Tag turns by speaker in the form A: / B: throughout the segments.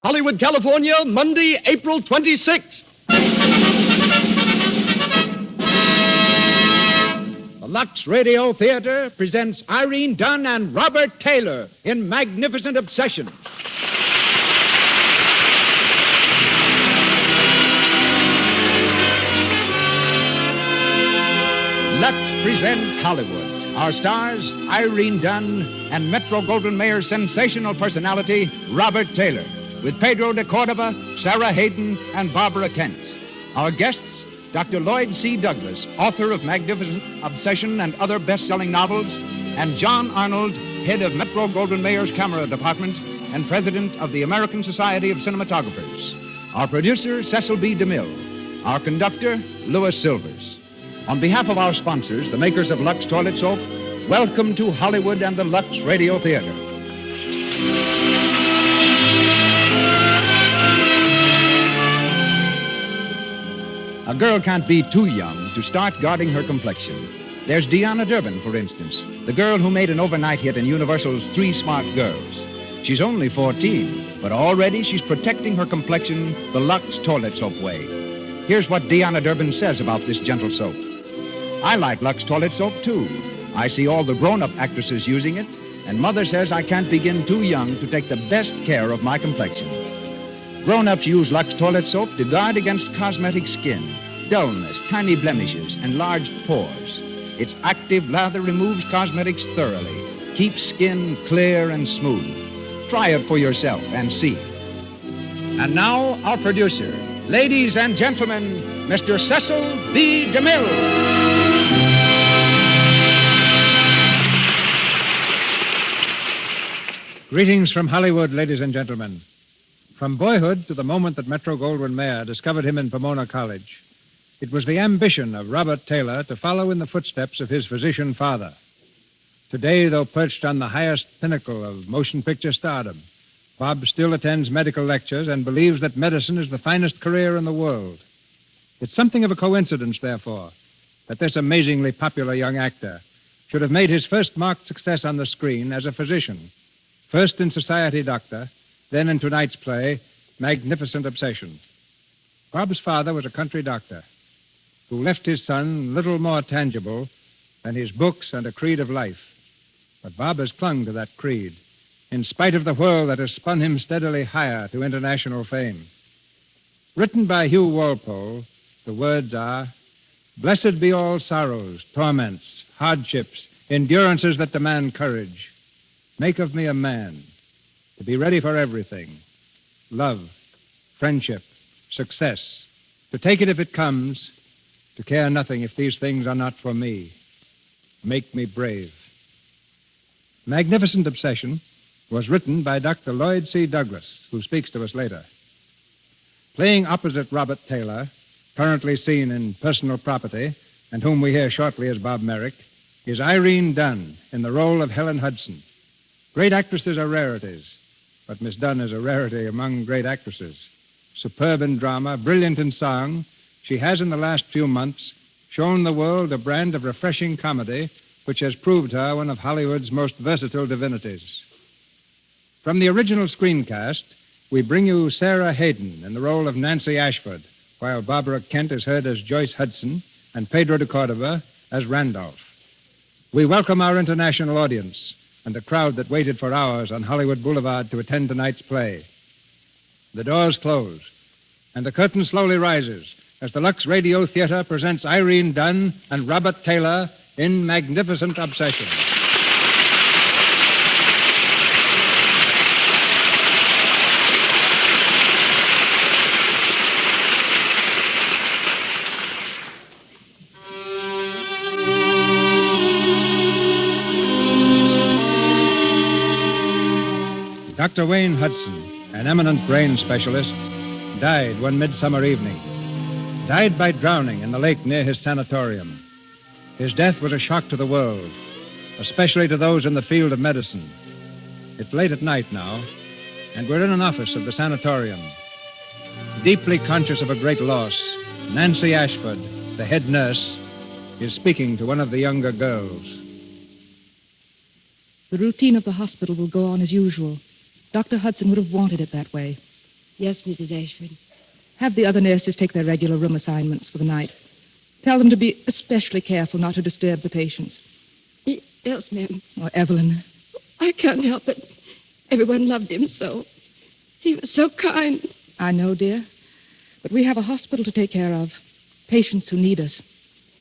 A: Hollywood, California, Monday, April 26th. The Lux Radio Theater presents Irene Dunne and Robert Taylor in Magnificent Obsession. Lux presents Hollywood. Our stars, Irene Dunne and Metro-Goldwyn-Mayer's sensational personality, Robert Taylor, with Pedro de Cordova, Sarah Hayden, and Barbara Kent. Our guests, Dr. Lloyd C. Douglas, author of Magnificent Obsession and other best-selling novels, and John Arnold, head of Metro-Goldwyn-Mayer's Camera Department and president of the American Society of Cinematographers. Our producer, Cecil B. DeMille. Our conductor, Louis Silvers. On behalf of our sponsors, the makers of Lux Toilet Soap, welcome to Hollywood and the Lux Radio Theater. A girl can't be too young to start guarding her complexion. There's Deanna Durbin, for instance, the girl who made an overnight hit in Universal's Three Smart Girls. She's only 14, but already she's protecting her complexion the Lux Toilet Soap way. Here's what Deanna Durbin says about this gentle soap. I like Lux Toilet Soap, too. I see all the grown-up actresses using it, and Mother says I can't begin too young to take the best care of my complexion. Grown-ups use Lux Toilet Soap to guard against cosmetic skin, dullness, tiny blemishes, and large pores. Its active lather removes cosmetics thoroughly, keeps skin clear and smooth. Try it for yourself and see. And now, our producer. Ladies and gentlemen, Mr. Cecil B. DeMille.
B: Greetings from Hollywood, ladies and gentlemen. From boyhood to the moment that Metro-Goldwyn-Mayer discovered him in Pomona College, it was the ambition of Robert Taylor to follow in the footsteps of his physician father. Today, though perched on the highest pinnacle of motion picture stardom, Bob still attends medical lectures and believes that medicine is the finest career in the world. It's something of a coincidence, therefore, that this amazingly popular young actor should have made his first marked success on the screen as a physician, first in Society Doctor, then in tonight's play, Magnificent Obsession. Bob's father was a country doctor who left his son little more tangible than his books and a creed of life. But Bob has clung to that creed, in spite of the whirl that has spun him steadily higher to international fame. Written by Hugh Walpole, the words are, "Blessed be all sorrows, torments, hardships, endurances that demand courage. Make of me a man, to be ready for everything. Love, friendship, success, to take it if it comes, to care nothing if these things are not for me. Make me brave." Magnificent Obsession was written by Dr. Lloyd C. Douglas, who speaks to us later. Playing opposite Robert Taylor, currently seen in Personal Property, and whom we hear shortly as Bob Merrick, is Irene Dunne in the role of Helen Hudson. Great actresses are rarities, but Miss Dunne is a rarity among great actresses. Superb in drama, brilliant in song, she has in the last few months shown the world a brand of refreshing comedy which has proved her one of Hollywood's most versatile divinities. From the original screencast, we bring you Sarah Hayden in the role of Nancy Ashford, while Barbara Kent is heard as Joyce Hudson and Pedro de Cordova as Randolph. We welcome our international audience and a crowd that waited for hours on Hollywood Boulevard to attend tonight's play. The doors close, and the curtain slowly rises as the Lux Radio Theater presents Irene Dunne and Robert Taylor in Magnificent Obsession. Dr. Wayne Hudson, an eminent brain specialist, died one midsummer evening. Died by drowning in the lake near his sanatorium. His death was a shock to the world, especially to those in the field of medicine. It's late at night now, and we're in an office of the sanatorium. Deeply conscious of a great loss, Nancy Ashford, the head nurse, is speaking to one of the younger girls.
C: The routine of the hospital will go on as usual. Dr. Hudson would have wanted it that way. Yes, Mrs. Ashford.
D: Have the other nurses take their regular room assignments for the night. Tell them to be especially careful not to disturb the patients.
C: Yes, ma'am.
D: Oh, Evelyn.
C: I can't help it. Everyone loved him so. He was so kind.
D: I know, dear. But we have a hospital to take care of. Patients who need us.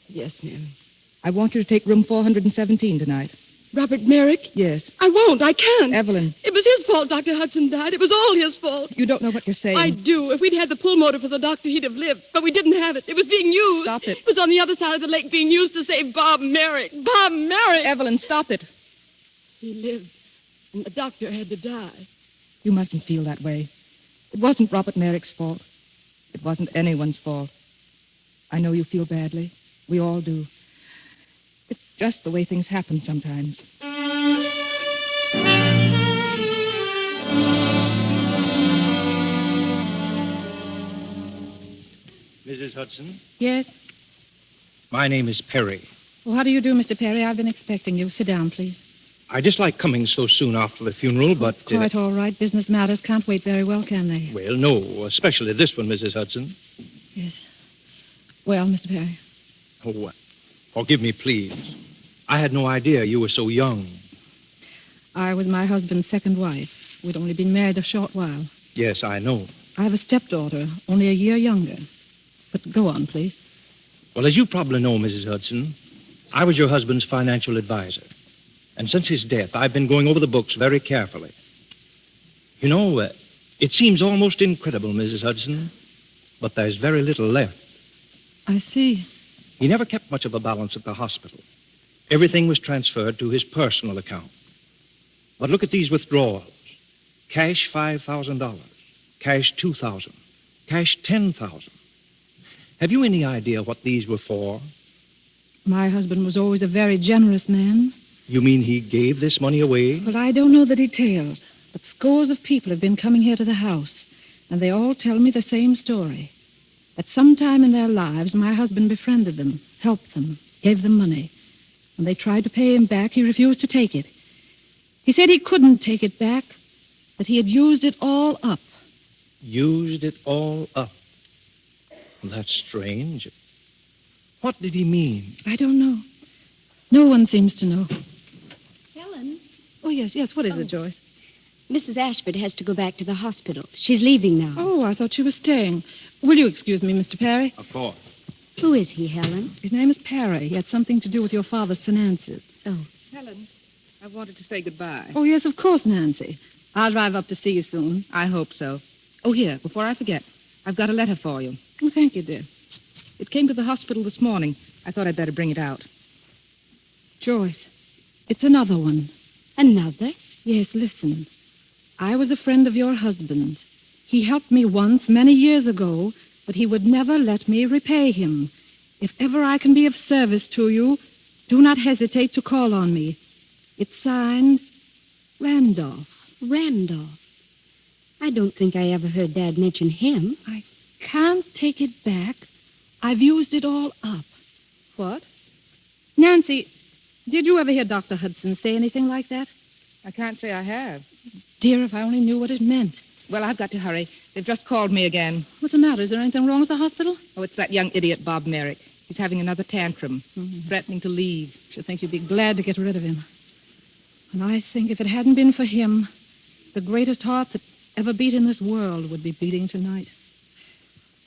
C: Yes, ma'am.
D: I want you to take room 417 tonight.
C: Robert Merrick?
D: Yes.
C: I won't. I can't.
D: Evelyn.
C: It was his fault Dr. Hudson died. It was all his fault.
D: You don't know what you're saying.
C: I do. If we'd had the pulmotor for the doctor, he'd have lived. But we didn't have it. It was being used.
D: Stop it.
C: It was on the other side of the lake being used to save Bob Merrick. Bob Merrick!
D: Evelyn, stop it.
C: He lived, and the doctor had to die.
D: You mustn't feel that way. It wasn't Robert Merrick's fault. It wasn't anyone's fault. I know you feel badly. We all do. It's just the way things happen sometimes.
B: Mrs. Hudson?
E: Yes?
B: My name is Perry.
E: Well, how do you do, Mr. Perry? I've been expecting you. Sit down, please.
B: I dislike coming so soon after the funeral, but...
E: It's quite all right. Business matters can't wait very well, can they?
B: Well, no, especially this one, Mrs. Hudson.
E: Yes. Well, Mr. Perry?
B: Oh, forgive me, please. I had no idea you were so young.
E: I was my husband's second wife. We'd only been married a short while.
B: Yes, I know.
E: I have a stepdaughter, only a year younger. But go on, please.
B: Well, as you probably know, Mrs. Hudson, I was your husband's financial advisor. And since his death, I've been going over the books very carefully. You know, it seems almost incredible, Mrs. Hudson, but there's very little left.
E: I see.
B: He never kept much of a balance at the hospital. Everything was transferred to his personal account. But look at these withdrawals. Cash $5,000, cash $2,000, cash $10,000. Have you any idea what these were for?
E: My husband was always a very generous man.
B: You mean he gave this money away?
E: Well, I don't know the details, but scores of people have been coming here to the house, and they all tell me the same story. At some time in their lives, my husband befriended them, helped them, gave them money. When they tried to pay him back, he refused to take it. He said he couldn't take it back, that he had used it all up.
B: Used it all up? That's strange. What did he mean?
E: I don't know. No one seems to know.
C: Helen?
E: Oh, yes. What is it, Joyce?
C: Mrs. Ashford has to go back to the hospital. She's leaving now.
E: Oh, I thought she was staying. Will you excuse me, Mr. Perry?
B: Of course.
C: Who is he, Helen?
E: His name is Perry. He had something to do with your father's finances.
C: Oh.
D: Helen, I wanted to say goodbye.
E: Oh, yes, of course, Nancy. I'll drive up to see you soon.
D: I hope so. Oh, here, before I forget, I've got a letter for you.
E: Oh, thank you, dear.
D: It came to the hospital this morning. I thought I'd better bring it out.
E: Joyce, it's another one.
C: Another?
E: Yes, listen. I was a friend of your husband's. He helped me once, many years ago, but he would never let me repay him. If ever I can be of service to you, do not hesitate to call on me. It's signed Randolph.
C: Randolph. I don't think I ever heard Dad mention him.
E: I can't take it back. I've used it all up.
D: What?
E: Nancy, did you ever hear Dr. Hudson say anything like that?
D: I can't say I have.
E: Dear, if I only knew what it meant.
D: Well, I've got to hurry. They've just called me again.
E: What's the matter? Is there anything wrong at the hospital?
D: Oh, it's that young idiot, Bob Merrick. He's having another tantrum, threatening to leave.
E: Should think you'd be glad to get rid of him. And I think if it hadn't been for him, the greatest heart that ever beat in this world would be beating tonight.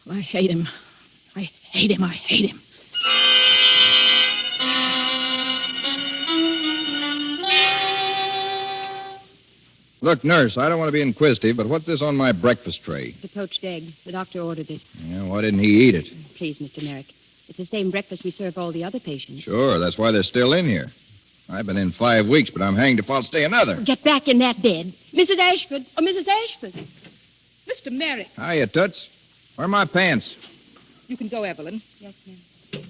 E: Well, I hate him. I hate him. I hate him.
F: Look, nurse, I don't want to be inquisitive, but what's this on my breakfast tray?
C: It's a poached egg. The doctor ordered it.
F: Yeah, why didn't he eat it?
C: Please, Mr. Merrick. It's the same breakfast we serve all the other patients.
F: Sure, that's why they're still in here. I've been in 5 weeks, but I'm hanged if I'll stay another.
C: Get back in that bed. Mrs. Ashford. Oh, Mrs. Ashford.
D: Mr. Merrick.
F: Hiya, Toots. Where are my pants?
D: You can go, Evelyn.
C: Yes, ma'am.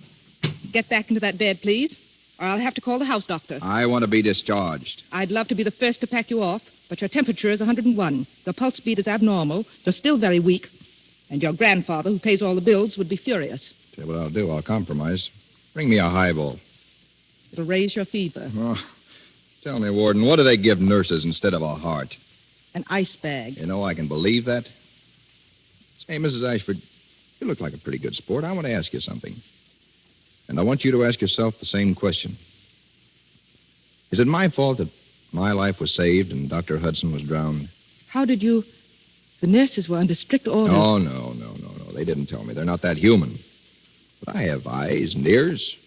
D: Get back into that bed, please, or I'll have to call the house doctor.
F: I want to be discharged.
D: I'd love to be the first to pack you off, but your temperature is 101. Your pulse speed is abnormal. You're still very weak. And your grandfather, who pays all the bills, would be furious.
F: Tell you what I'll do. I'll compromise. Bring me a highball.
D: It'll raise your fever.
F: Oh, tell me, Warden, what do they give nurses instead of a heart?
D: An ice bag.
F: You know, I can believe that. Hey, Mrs. Ashford, you look like a pretty good sport. I want to ask you something. And I want you to ask yourself the same question. Is it my fault that my life was saved and Dr. Hudson was drowned?
D: How did you... The nurses were under strict orders.
F: Oh, no. They didn't tell me. They're not that human. But I have eyes and ears.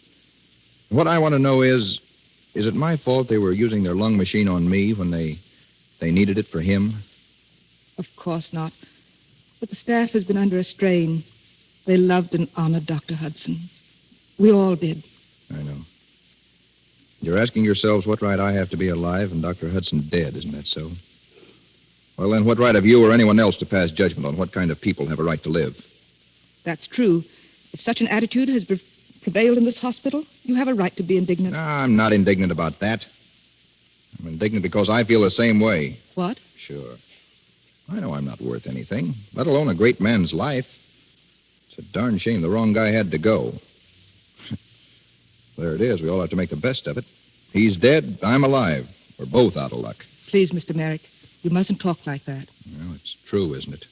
F: What I want to know is it my fault they were using their lung machine on me when they needed it for him?
D: Of course not. But the staff has been under a strain. They loved and honored Dr. Hudson. We all did.
F: I know. You're asking yourselves what right I have to be alive and Dr. Hudson dead, isn't that so? Well, then what right have you or anyone else to pass judgment on what kind of people have a right to live?
D: That's true. If such an attitude has prevailed in this hospital, you have a right to be indignant.
F: No, I'm not indignant about that. I'm indignant because I feel the same way.
D: What?
F: Sure. I know I'm not worth anything, let alone a great man's life. It's a darn shame the wrong guy had to go. There it is. We all have to make the best of it. He's dead. I'm alive. We're both out of luck.
D: Please, Mr. Merrick, you mustn't talk like that.
F: Well, it's true, isn't it?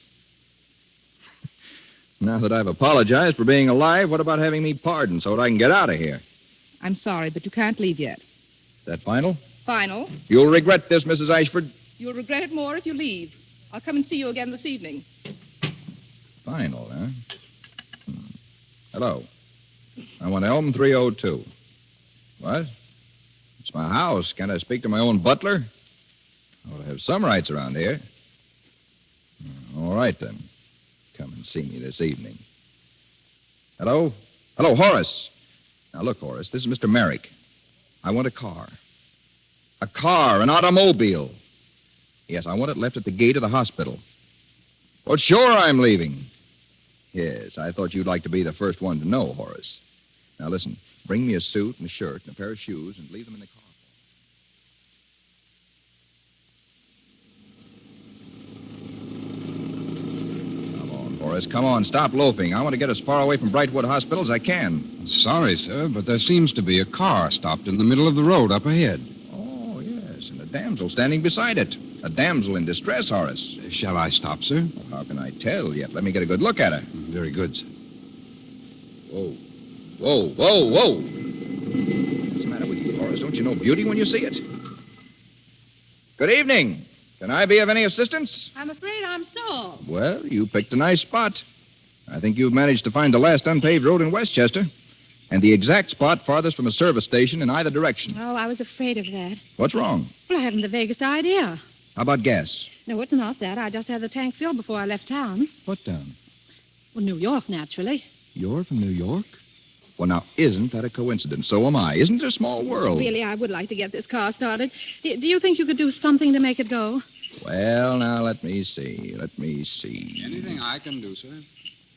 F: Now that I've apologized for being alive, what about having me pardoned so that I can get out of here?
D: I'm sorry, but you can't leave yet.
F: Is that final?
D: Final.
F: You'll regret this, Mrs. Ashford.
D: You'll regret it more if you leave. I'll come and see you again this evening.
F: Final, huh? Hello. I want Elm 302. What? It's my house. Can't I speak to my own butler? I have some rights around here. All right, then. Come and see me this evening. Hello? Hello, Horace. Now, look, Horace, this is Mr. Merrick. I want a car. A car, an automobile. Yes, I want it left at the gate of the hospital. Well, sure, I'm leaving. Yes, I thought you'd like to be the first one to know, Horace. Now, listen, bring me a suit and a shirt and a pair of shoes and leave them in the car. Horace, come on, stop loafing. I want to get as far away from Brightwood Hospital as I can.
G: Sorry, sir, but there seems to be a car stopped in the middle of the road up ahead.
F: Oh, yes, and a damsel standing beside it. A damsel in distress, Horace.
G: Shall I stop, sir?
F: Well, how can I tell yet? Let me get a good look at her.
G: Very good, sir.
F: Whoa. What's the matter with you, Horace? Don't you know beauty when you see it? Good evening. Can I be of any assistance?
C: I'm afraid I'm so.
F: Well, you picked a nice spot. I think you've managed to find the last unpaved road in Westchester, and the exact spot farthest from a service station in either direction.
C: Oh, I was afraid of that.
F: What's wrong?
C: Well, I haven't the vaguest idea.
F: How about gas?
C: No, it's not that. I just had the tank filled before I left town.
F: What town?
C: Well, New York, naturally.
F: You're from New York? Well, now, isn't that a coincidence? So am I. Isn't it a small world?
C: Really, I would like to get this car started. Do you think you could do something to make it go?
F: Well, now, let me see.
G: Anything I can do, sir?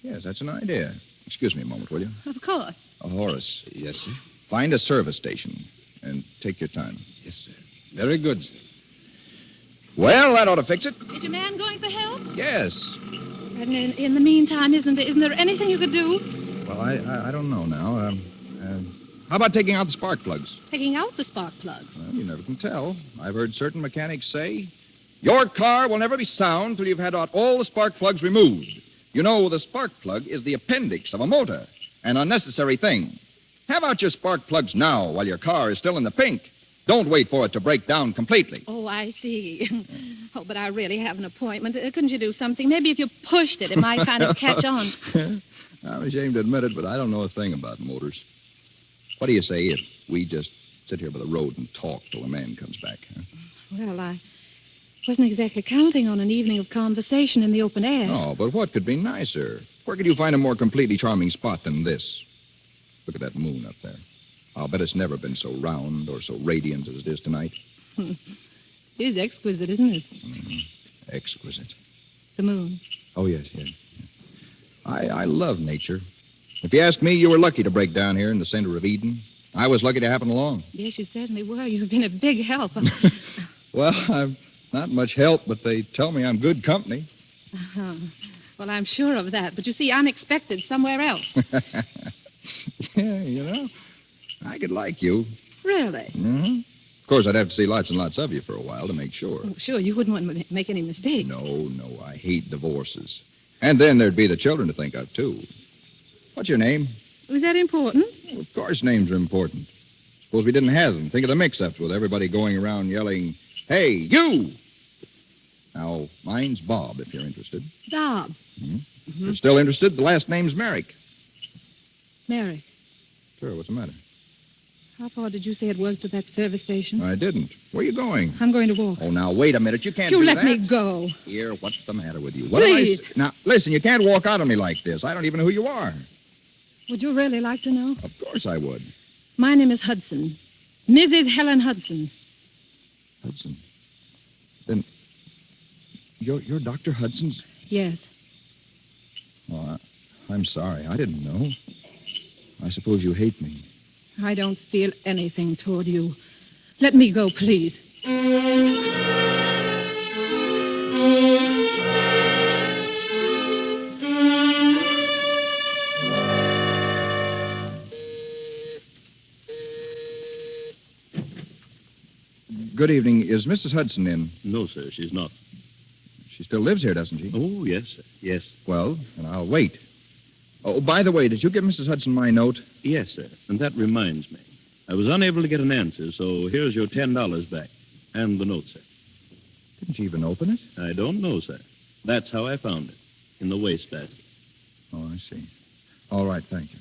F: Yes, that's an idea. Excuse me a moment, will you?
C: Of course.
F: Horace,
G: Yes, sir.
F: find a service station and take your time.
G: Yes, sir. Very good, sir.
F: Well, that ought to fix it.
C: Is your man going for help?
F: Yes.
C: And in the meantime, isn't there anything you could do?
F: Well, I don't know now. How about taking out the spark plugs?
C: Taking out the spark plugs.
F: Well, you never can tell. I've heard certain mechanics say, your car will never be sound till you've had out all the spark plugs removed. You know, the spark plug is the appendix of a motor, an unnecessary thing. Have out your spark plugs now while your car is still in the pink. Don't wait for it to break down completely.
C: Oh, I see. Oh, but I really have an appointment. Couldn't you do something? Maybe if you pushed it, it might kind of catch on.
F: I'm ashamed to admit it, but I don't know a thing about motors. What do you say if we just sit here by the road and talk till the man comes back? Huh?
C: Well, I wasn't exactly counting on an evening of conversation in the open air.
F: Oh, but what could be nicer? Where could you find a more completely charming spot than this? Look at that moon up there. I'll bet it's never been so round or so radiant as it is tonight.
C: It is exquisite, isn't it?
F: Mm-hmm. Exquisite.
C: The moon.
F: Oh, yes. I love nature. If you ask me, you were lucky to break down here in the center of Eden. I was lucky to happen along.
C: Yes, you certainly were. You've been a big help.
F: Well, I'm not much help, but they tell me I'm good company.
C: Well, I'm sure of that. But you see, I'm expected somewhere else.
F: Yeah, you know, I could like you.
C: Really?
F: Mm-hmm. Of course, I'd have to see lots and lots of you for a while to make sure.
C: Oh, sure, you wouldn't want to make any mistakes.
F: No, I hate divorces. And then there'd be the children to think of, too. What's your name?
C: Was that important?
F: Well, of course names are important. Suppose we didn't have them. Think of the mix-ups with everybody going around yelling, "Hey, you!" Now, mine's Bob, if you're interested.
C: Bob.
F: If you're still interested, the last name's Merrick.
C: Merrick.
F: Sure, what's the matter?
C: How far did you say it was to that service station?
F: I didn't. Where are you going?
C: I'm going to walk.
F: Oh, now, wait a minute. You can't
C: You
F: do
C: let
F: that.
C: me go.
F: Here, what's the matter with you? What
C: Please.
F: Now, listen, you can't walk out on me like this. I don't even know who you are.
C: Would you really like to know?
F: Of course I would.
C: My name is Hudson. Mrs. Helen Hudson.
F: Hudson. Then, you're Dr. Hudson's?
C: Yes.
F: Oh, I'm sorry. I didn't know. I suppose you hate me.
C: I don't feel anything toward you. Let me go, please.
F: Good evening. Is Mrs. Hudson in?
H: No, sir, she's not.
F: She still lives here, doesn't she?
H: Oh, yes, sir. Yes.
F: Well, then I'll wait. Oh, by the way, did you give Mrs. Hudson my note?
H: Yes, sir. And that reminds me. I was unable to get an answer, so here's your $10 back. And the note, sir.
F: Didn't you even open it?
H: I don't know, sir. That's how I found it. In the wastebasket.
F: Oh, I see. All right, thank you.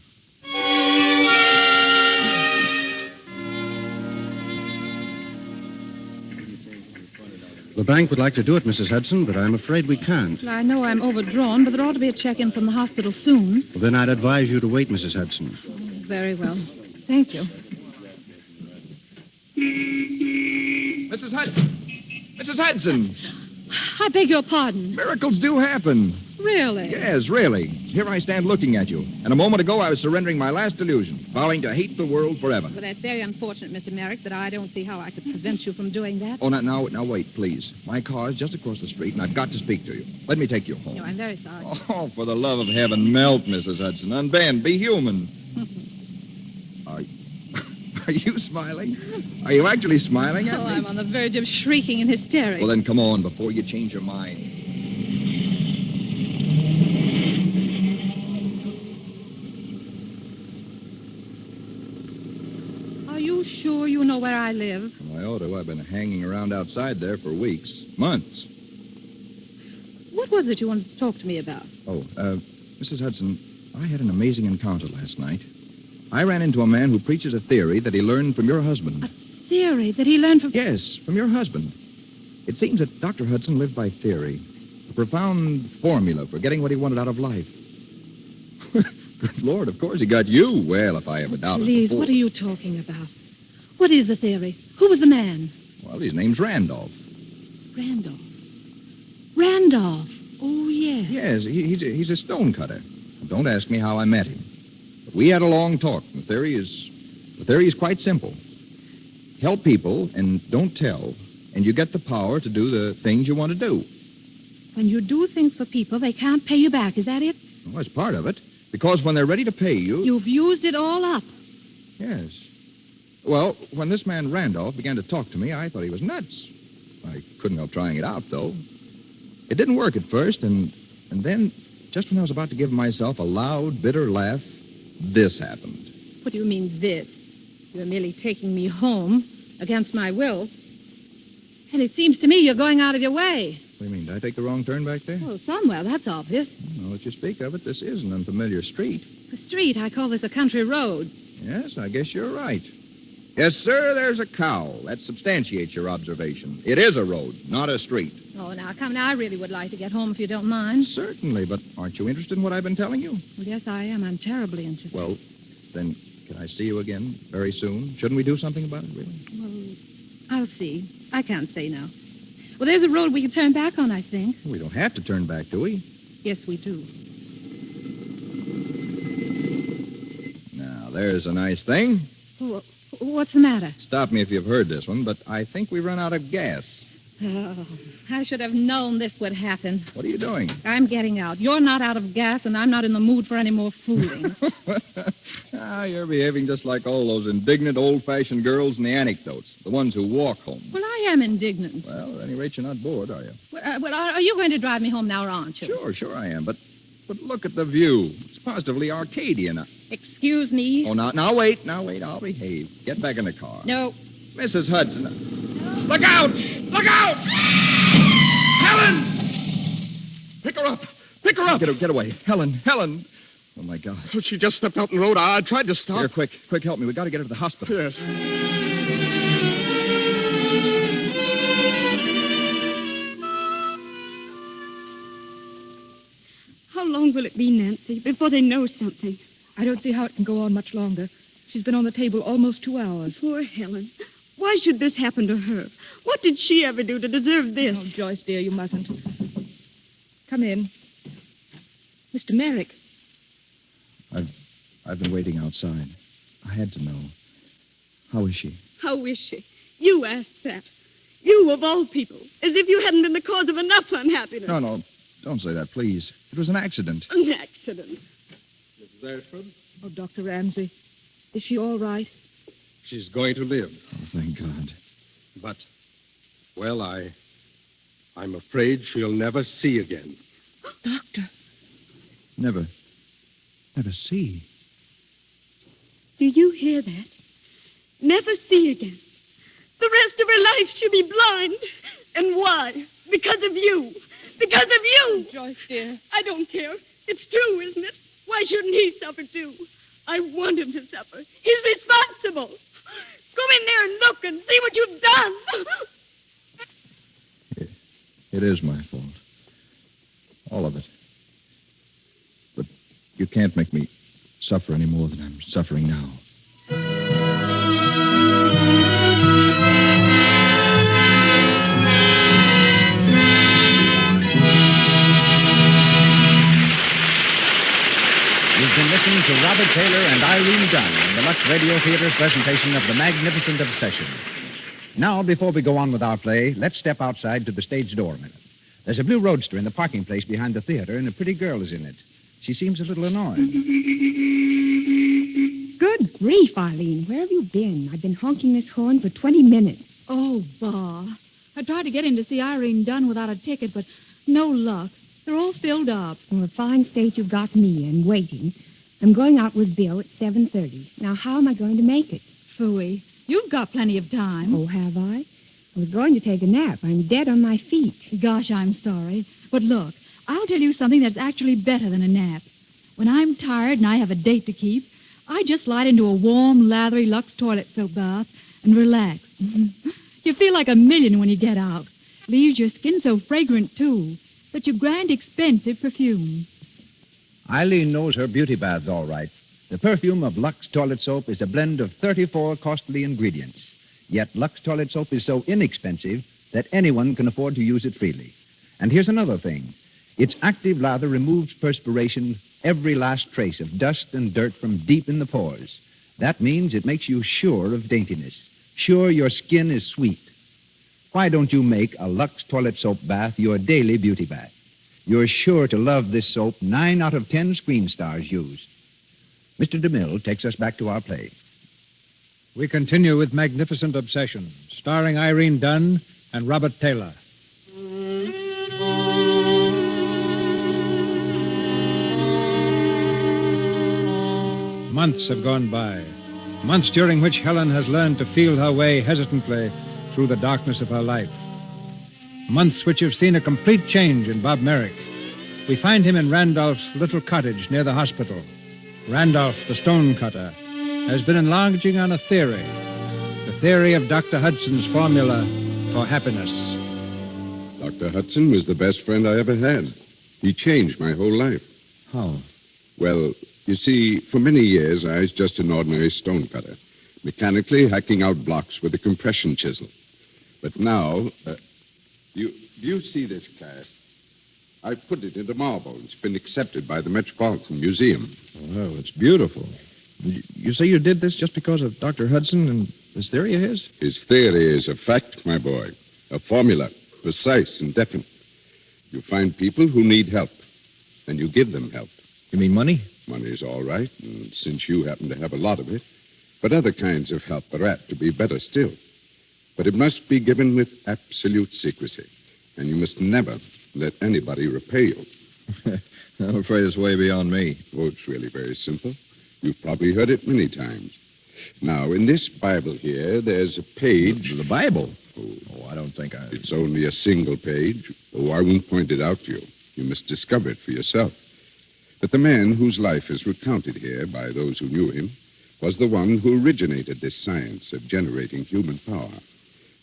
G: The bank would like to do it, Mrs. Hudson, but I'm afraid we can't.
C: Well, I know I'm overdrawn, but there ought to be a check-in from the hospital soon.
G: Well, then I'd advise you to wait, Mrs. Hudson.
C: Very well. Thank you.
F: Mrs. Hudson! Mrs. Hudson!
C: I beg your pardon.
F: Miracles do happen.
C: Really?
F: Yes, really. Here I stand looking at you. And a moment ago, I was surrendering my last illusion, vowing to hate the world forever.
C: Well, that's very unfortunate, Mr. Merrick, but I don't see how I could prevent you from doing that.
F: Oh, now, wait, please. My car's just across the street, and I've got to speak to you. Let me take you home.
C: No, I'm very sorry.
F: Oh, for the love of heaven, melt, Mrs. Hudson. Unbend. Be human. Are you smiling? Are you actually smiling at
C: Oh,
F: me?
C: I'm on the verge of shrieking in hysterics.
F: Well, then come on before you change your mind.
C: Are you sure you know where I live?
F: Well, I ought to. I've been hanging around outside there for weeks, months.
C: What was it you wanted to talk to me about?
F: Oh, Mrs. Hudson, I had an amazing encounter last night. I ran into a man who preaches a theory that he learned from your husband.
C: Theory that he learned from...
F: Yes, from your husband. It seems that Dr. Hudson lived by theory, a profound formula for getting what he wanted out of life. Good Lord, of course he got you. Well, if I ever doubted
C: Please,
F: before.
C: what are you talking about? What is the theory? Who was the man?
F: Well, his name's Randolph.
C: Randolph. Randolph. Oh, yes.
F: Yes, he's a stonecutter. Don't ask me how I met him. But we had a long talk. The theory is quite simple. Help people and don't tell, and you get the power to do the things you want to do.
C: When you do things for people, they can't pay you back. Is that it?
F: Well, that's part of it. Because when they're ready to pay you...
C: You've used it all up.
F: Yes. Well, when this man Randolph began to talk to me, I thought he was nuts. I couldn't help trying it out, though. It didn't work at first, and then, just when I was about to give myself a loud, bitter laugh, this happened.
C: What do you mean, this? You're merely taking me home against my will. And it seems to me you're going out of your way.
F: What do you mean, did I take the wrong turn back there?
C: Well, somewhere, that's obvious.
F: Now that you speak of it, this is an unfamiliar street.
C: A street, I call this a country road.
F: Yes, I guess you're right. Yes, sir, there's a cow. That substantiates your observation. It is a road, not a street.
C: Oh, now, come now, I really would like to get home if you don't mind.
F: Certainly, but aren't you interested in what I've been telling you?
C: Well, yes, I am. I'm terribly interested.
F: Well, then, can I see you again very soon? Shouldn't we do something about it, really?
C: Well, I'll see. I can't say now. Well, there's a road we can turn back on, I think.
F: We don't have to turn back, do we?
C: Yes, we do.
F: Now, there's a nice thing.
C: Oh, what's the matter?
F: Stop me if you've heard this one, but I think we run out of gas.
C: Oh, I should have known this would happen.
F: What are you doing?
C: I'm getting out. You're not out of gas, and I'm not in the mood for any more fooling.
F: You're behaving just like all those indignant, old-fashioned girls in the anecdotes, the ones who walk home.
C: Well, I am indignant.
F: Well, at any rate, you're not bored, are you?
C: Well, are you going to drive me home now, or aren't you?
F: Sure I am. But look at the view. It's positively Arcadian.
C: Excuse me?
F: Oh, now wait. I'll behave. Get back in the car.
C: No.
F: Mrs. Hudson. Look out! Look out! Helen! Pick her up! Get away. Helen! Oh, my God.
I: Oh, she just stepped out in the road. I tried to stop.
F: Here, quick, help me. We got to get her to the hospital.
I: Yes.
J: How long will it be, Nancy, before they know something?
D: I don't see how it can go on much longer. She's been on the table almost 2 hours.
J: Poor Helen. Why should this happen to her? What did she ever do to deserve this?
D: Oh, Joyce, dear, you mustn't. Come in. Mr. Merrick.
F: I've been waiting outside. I had to know. How is she?
J: How is she? You asked that. You, of all people. As if you hadn't been the cause of enough unhappiness.
F: No. Don't say that, please. It was an accident.
J: An accident.
I: Mrs. Ashford?
D: Oh, Dr. Ramsey. Is she all right?
G: She's going to live.
F: Oh, thank God.
G: But, well, I'm afraid she'll never see again.
D: Doctor.
F: Never see.
J: Do you hear that? Never see again. The rest of her life she'll be blind. And why? Because of you. Because of you.
D: Joyce, dear.
J: I don't care. It's true, isn't it? Why shouldn't he suffer too? I want him to suffer. He's responsible. Go in there and look and see what you've done.
F: It is my fault. All of it. But you can't make me suffer any more than I'm suffering now.
A: You've been listening to Robert Taylor and Irene Dunne in the Lux Radio Theater's presentation of The Magnificent Obsession. Now, before we go on with our play, let's step outside to the stage door a minute. There's a blue roadster in the parking place behind the theater, and a pretty girl is in it. She seems a little annoyed.
E: Good grief, Eileen. Where have you been? I've been honking this horn for 20 minutes.
C: Oh, Bob. I tried to get him to see Irene Dunne without a ticket, but no luck. They're all filled up.
E: Well, a fine state you've got me in, waiting. I'm going out with Bill at 7:30. Now, how am I going to make it?
C: Phooey. You've got plenty of time.
E: Oh, have I? I was going to take a nap. I'm dead on my feet.
C: Gosh, I'm sorry. But look, I'll tell you something that's actually better than a nap. When I'm tired and I have a date to keep, I just slide into a warm, lathery Lux toilet soap bath and relax. You feel like a million when you get out. Leaves your skin so fragrant, too. Such a grand, expensive perfume.
A: Eileen knows her beauty baths all right. The perfume of Lux toilet soap is a blend of 34 costly ingredients. Yet Lux toilet soap is so inexpensive that anyone can afford to use it freely. And here's another thing. Its active lather removes perspiration, every last trace of dust and dirt from deep in the pores. That means it makes you sure of daintiness, sure your skin is sweet. Why don't you make a Lux toilet soap bath your daily beauty bath? You're sure to love this soap 9 out of 10 screen stars use. Mr. DeMille takes us back to our play.
B: We continue with Magnificent Obsession, starring Irene Dunne and Robert Taylor. Months have gone by. Months during which Helen has learned to feel her way hesitantly through the darkness of her life. Months which have seen a complete change in Bob Merrick. We find him in Randolph's little cottage near the hospital. Randolph, the stonecutter, has been enlarging on a theory. The theory of Dr. Hudson's formula for happiness.
G: Dr. Hudson was the best friend I ever had. He changed my whole life.
F: How?
G: Well, you see, for many years I was just an ordinary stonecutter, mechanically hacking out blocks with a compression chisel. But now, do you see this cast? I put it into marble. It's been accepted by the Metropolitan Museum.
F: Well, it's beautiful. You say you did this just because of Dr. Hudson and this theory of his?
G: His theory is a fact, my boy. A formula, precise and definite. You find people who need help, and you give them help.
F: You mean money?
G: Money's all right, and since you happen to have a lot of it, but other kinds of help are apt to be better still. But it must be given with absolute secrecy, and you must never let anybody repay you.
F: I'm afraid it's way beyond me.
G: Oh, it's really very simple. You've probably heard it many times. Now, in this Bible here, there's a page...
F: The Bible? Oh, I don't think I...
G: It's only a single page. Oh, I won't point it out to you. You must discover it for yourself. But the man whose life is recounted here by those who knew him was the one who originated this science of generating human power.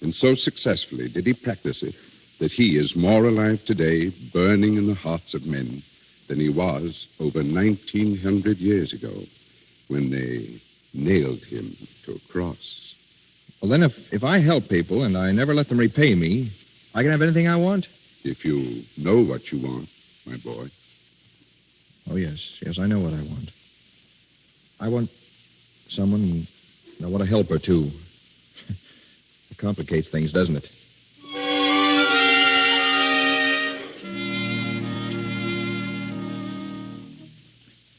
G: And so successfully did he practice it that he is more alive today, burning in the hearts of men, than he was over 1,900 years ago when they nailed him to a cross.
F: Well, then, if I help people and I never let them repay me, I can have anything I want?
G: If you know what you want, my boy.
F: Oh, yes. Yes, I know what I want. I want someone, and I want to help her, too. It complicates things, doesn't it?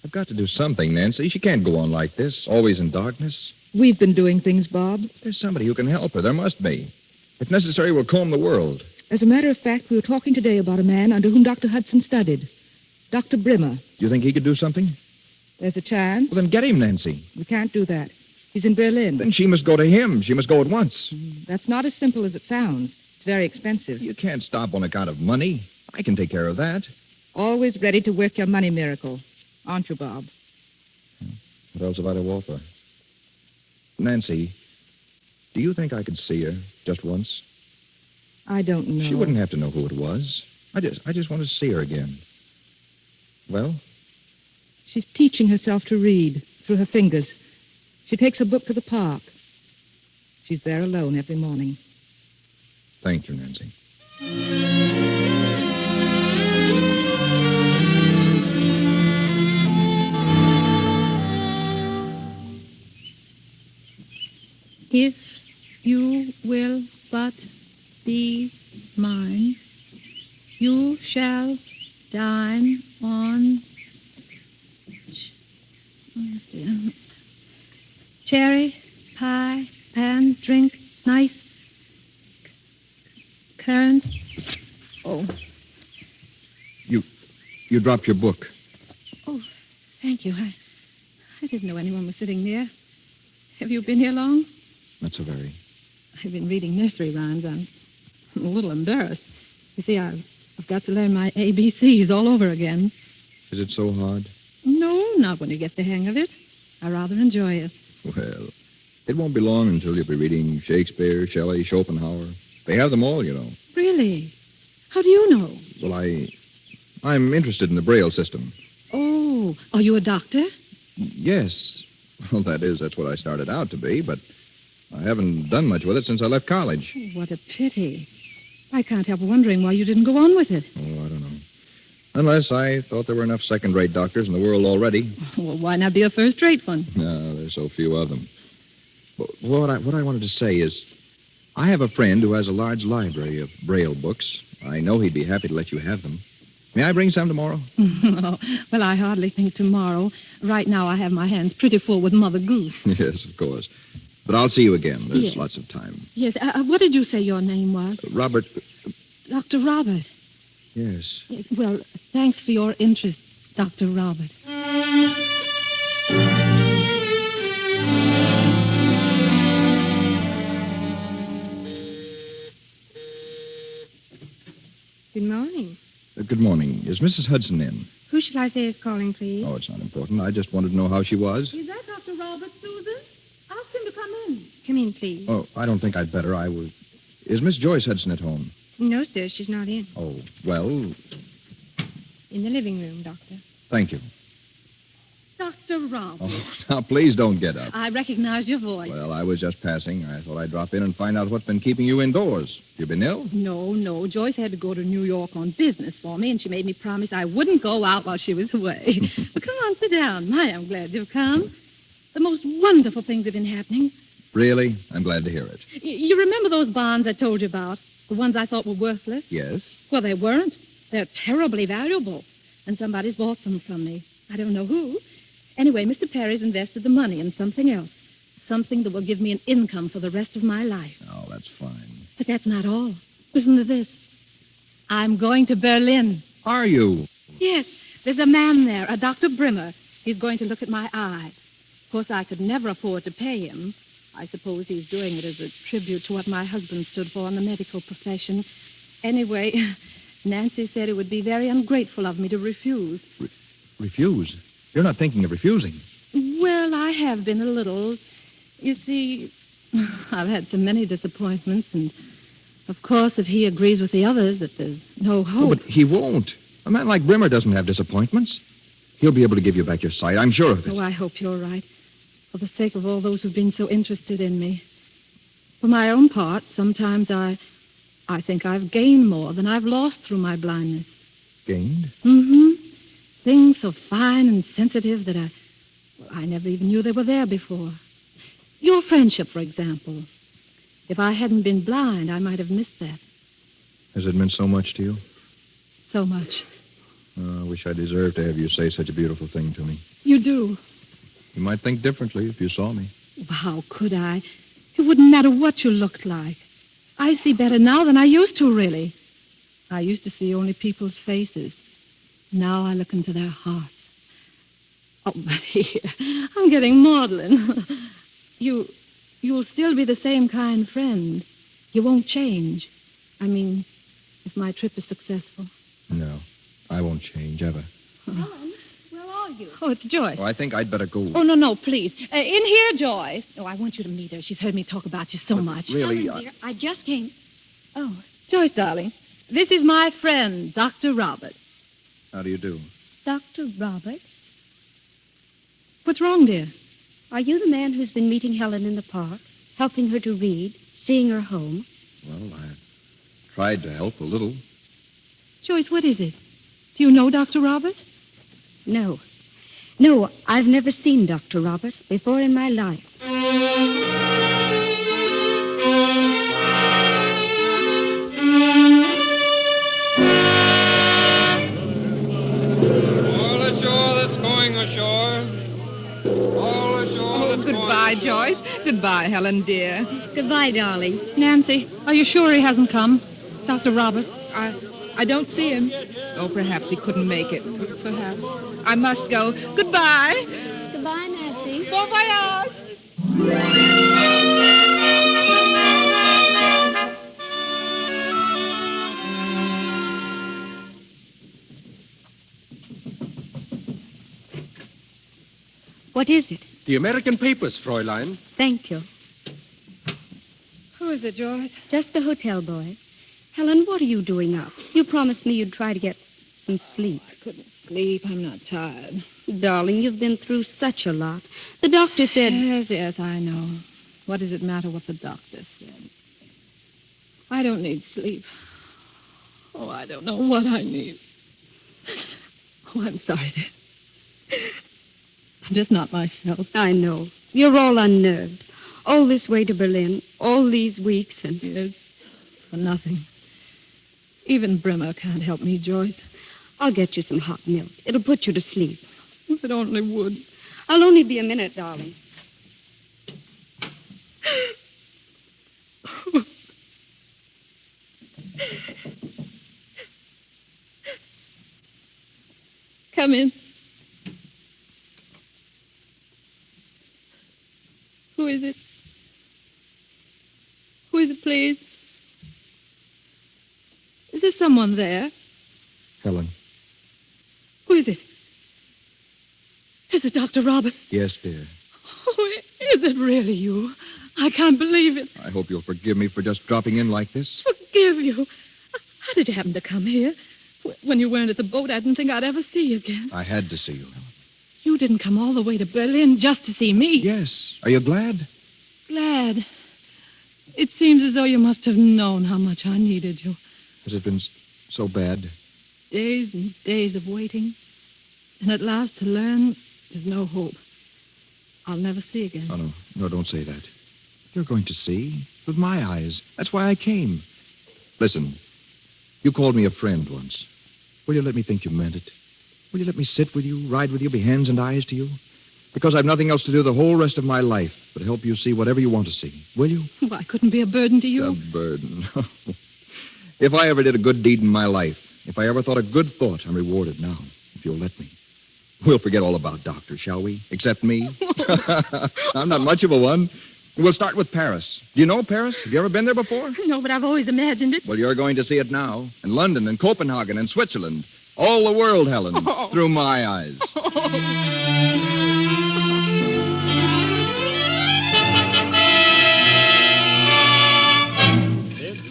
F: I've got to do something, Nancy. She can't go on like this, always in darkness.
D: We've been doing things, Bob.
F: There's somebody who can help her. There must be. If necessary, we'll comb the world.
D: As a matter of fact, we were talking today about a man under whom Dr. Hudson studied. Dr. Brimmer.
F: Do you think he could do something?
D: There's a chance.
F: Well, then get him, Nancy.
D: We can't do that. He's in Berlin.
F: Then she must go to him. She must go at once.
D: That's not as simple as it sounds. It's very expensive.
F: You can't stop on account of money. I can take care of that.
D: Always ready to work your money miracle. Aren't you, Bob?
F: What else have I to offer? Nancy, do you think I could see her just once?
D: I don't know.
F: She wouldn't have to know who it was. I just want to see her again. Well?
D: She's teaching herself to read through her fingers. She takes a book to the park. She's there alone every morning.
F: Thank you, Nancy.
E: If you will but be mine, you shall dine on cherry pie and drink nice currant. Oh.
F: You dropped your book.
E: Oh, thank you. I didn't know anyone was sitting near. Have you been here long?
F: Not so very.
E: I've been reading nursery rhymes. I'm a little embarrassed. You see, I've got to learn my ABCs all over again.
F: Is it so hard?
E: No, not when you get the hang of it. I rather enjoy it.
F: Well, it won't be long until you'll be reading Shakespeare, Shelley, Schopenhauer. They have them all, you know.
E: Really? How do you know?
F: Well, I'm interested in the Braille system.
E: Oh, are you a doctor?
F: Yes. Well, that's what I started out to be, but I haven't done much with it since I left college.
E: Oh, what a pity. I can't help wondering why you didn't go on with it.
F: Oh, I don't know. Unless I thought there were enough second-rate doctors in the world already.
E: Well, why not be a first-rate one?
F: No, there's so few of them. But what I wanted to say is, I have a friend who has a large library of Braille books. I know he'd be happy to let you have them. May I bring some tomorrow?
E: Oh, well, I hardly think tomorrow. Right now I have my hands pretty full with Mother Goose.
F: Yes, of course. But I'll see you again. There's
E: Yes.
F: lots of time.
E: Yes, what did you say your name was?
F: Robert.
E: Dr. Robert.
F: Yes.
E: Well, thanks for your interest, Dr. Robert.
J: Good morning.
F: Good morning. Is Mrs. Hudson in?
J: Who shall I say is calling, please?
F: Oh, it's not important. I just wanted to know how she was.
C: Is that Dr. Robert, Susan? Ask him to come in.
J: Come in, please.
F: Oh, I don't think I'd better. Is Miss Joyce Hudson at home?
J: No, sir, she's not in.
F: Oh, well,
J: In the living room, Doctor.
F: thank you.
E: Dr. Robert.
F: Oh, now, please don't get up.
E: I recognize your voice.
F: Well, I was just passing. I thought I'd drop in and find out what's been keeping you indoors. You been ill?
E: No. Joyce had to go to New York on business for me, and she made me promise I wouldn't go out while she was away. Well, come on, sit down. I'm glad you've come. The most wonderful things have been happening.
F: Really? I'm glad to hear it.
E: You remember those bonds I told you about? The ones I thought were worthless?
F: Yes?
E: Well, they weren't. They're terribly valuable. And somebody's bought them from me. I don't know who. Anyway, Mr. Perry's invested the money in something else. Something that will give me an income for the rest of my life.
F: Oh, that's fine.
E: But that's not all. Listen to this. I'm going to Berlin.
F: Are you?
E: Yes, there's a man there, a Dr. Brimmer. He's going to look at my eyes. Of course, I could never afford to pay him. I suppose he's doing it as a tribute to what my husband stood for in the medical profession. Anyway, Nancy said it would be very ungrateful of me to refuse.
F: Refuse? You're not thinking of refusing.
E: Well, I have been a little. You see, I've had so many disappointments, and of course, if he agrees with the others that there's no hope.
F: Oh, but he won't. A man like Brimmer doesn't have disappointments. He'll be able to give you back your sight. I'm sure of it.
E: Oh, I hope you're right. For the sake of all those who've been so interested in me. For my own part, sometimes I think I've gained more than I've lost through my blindness.
F: Gained?
E: Mm-hmm. Things so fine and sensitive that I never even knew they were there before. Your friendship, for example. If I hadn't been blind, I might have missed that.
F: Has it meant so much to you?
E: So much.
F: I wish I deserved to have you say such a beautiful thing to me.
E: You do.
F: You might think differently if you saw me.
E: How could I? It wouldn't matter what you looked like. I see better now than I used to, really. I used to see only people's faces. Now I look into their hearts. Oh, but here, I'm getting maudlin. You'll still be the same kind friend. You won't change. I mean, if my trip is successful.
F: No, I won't change, ever.
J: Helen, where are you?
E: Oh, it's Joyce.
F: Oh, I think I'd better go.
E: Oh, no, please. In here, Joyce. Oh, I want you to meet her. She's heard me talk about you so much.
F: Really,
J: Helen, dear, I just came.
E: Oh, Joyce, darling. This is my friend, Dr. Robert.
F: How do you do?
J: Dr. Robert?
E: What's wrong, dear?
J: Are you the man who's been meeting Helen in the park, helping her to read, seeing her home?
F: Well, I tried to help a little.
E: Joyce, what is it? Do you know Dr. Robert?
J: No. No, I've never seen Dr. Robert before in my life.
I: All ashore that's going ashore. All ashore that's
D: Goodbye,
I: going ashore.
D: Joyce. Goodbye, Helen, dear.
J: Goodbye, darling.
E: Nancy, are you sure he hasn't come? Dr. Robert?
D: I don't see him. Oh, perhaps he couldn't make it. Perhaps. I must go. Goodbye.
J: Goodbye, Nancy.
D: Bon voyage.
J: What is it?
I: The American papers, Fräulein.
J: Thank you.
E: Who is it, Joyce?
J: Just the hotel boy. Helen, what are you doing up? You promised me you'd try to get some sleep.
E: I couldn't sleep. I'm not tired.
J: Darling, you've been through such a lot. The doctor said...
E: Yes, I know. What does it matter what the doctor said? I don't need sleep. Oh, I don't know what I need. Oh, I'm sorry, dear. I'm just not myself.
J: I know. You're all unnerved. All this way to Berlin, all these weeks, and...
E: Yes, for nothing. Even Brimmer can't help me, Joyce.
J: I'll get you some hot milk. It'll put you to sleep.
E: If it only would.
J: I'll only be a minute, darling.
E: Come in. Who is it? Who is it, please? Is there someone there?
F: Helen.
E: Who is it? Is it Dr. Robert?
F: Yes, dear.
E: Oh, is it really you? I can't believe it.
F: I hope you'll forgive me for just dropping in like this.
E: Forgive you. How did you happen to come here? When you weren't at the boat, I didn't think I'd ever see you again.
F: I had to see you, Helen.
E: You didn't come all the way to Berlin just to see me.
F: Yes. Are you glad?
E: Glad. It seems as though you must have known how much I needed you.
F: Has it been so bad?
E: Days and days of waiting. And at last to learn there's no hope. I'll never see again.
F: Oh, no, don't say that. You're going to see with my eyes. That's why I came. Listen, you called me a friend once. Will you let me think you meant it? Will you let me sit with you, ride with you, be hands and eyes to you? Because I've nothing else to do the whole rest of my life but help you see whatever you want to see. Will you?
E: Well, I couldn't be a burden to you.
F: A burden. If I ever did a good deed in my life, if I ever thought a good thought, I'm rewarded now, if you'll let me. We'll forget all about doctors, shall we? Except me. I'm not much of a one. We'll start with Paris. Do you know Paris? Have you ever been there before?
J: No, but I've always imagined it.
F: Well, you're going to see it now. In London and Copenhagen and Switzerland. All the world, Helen. Through my eyes.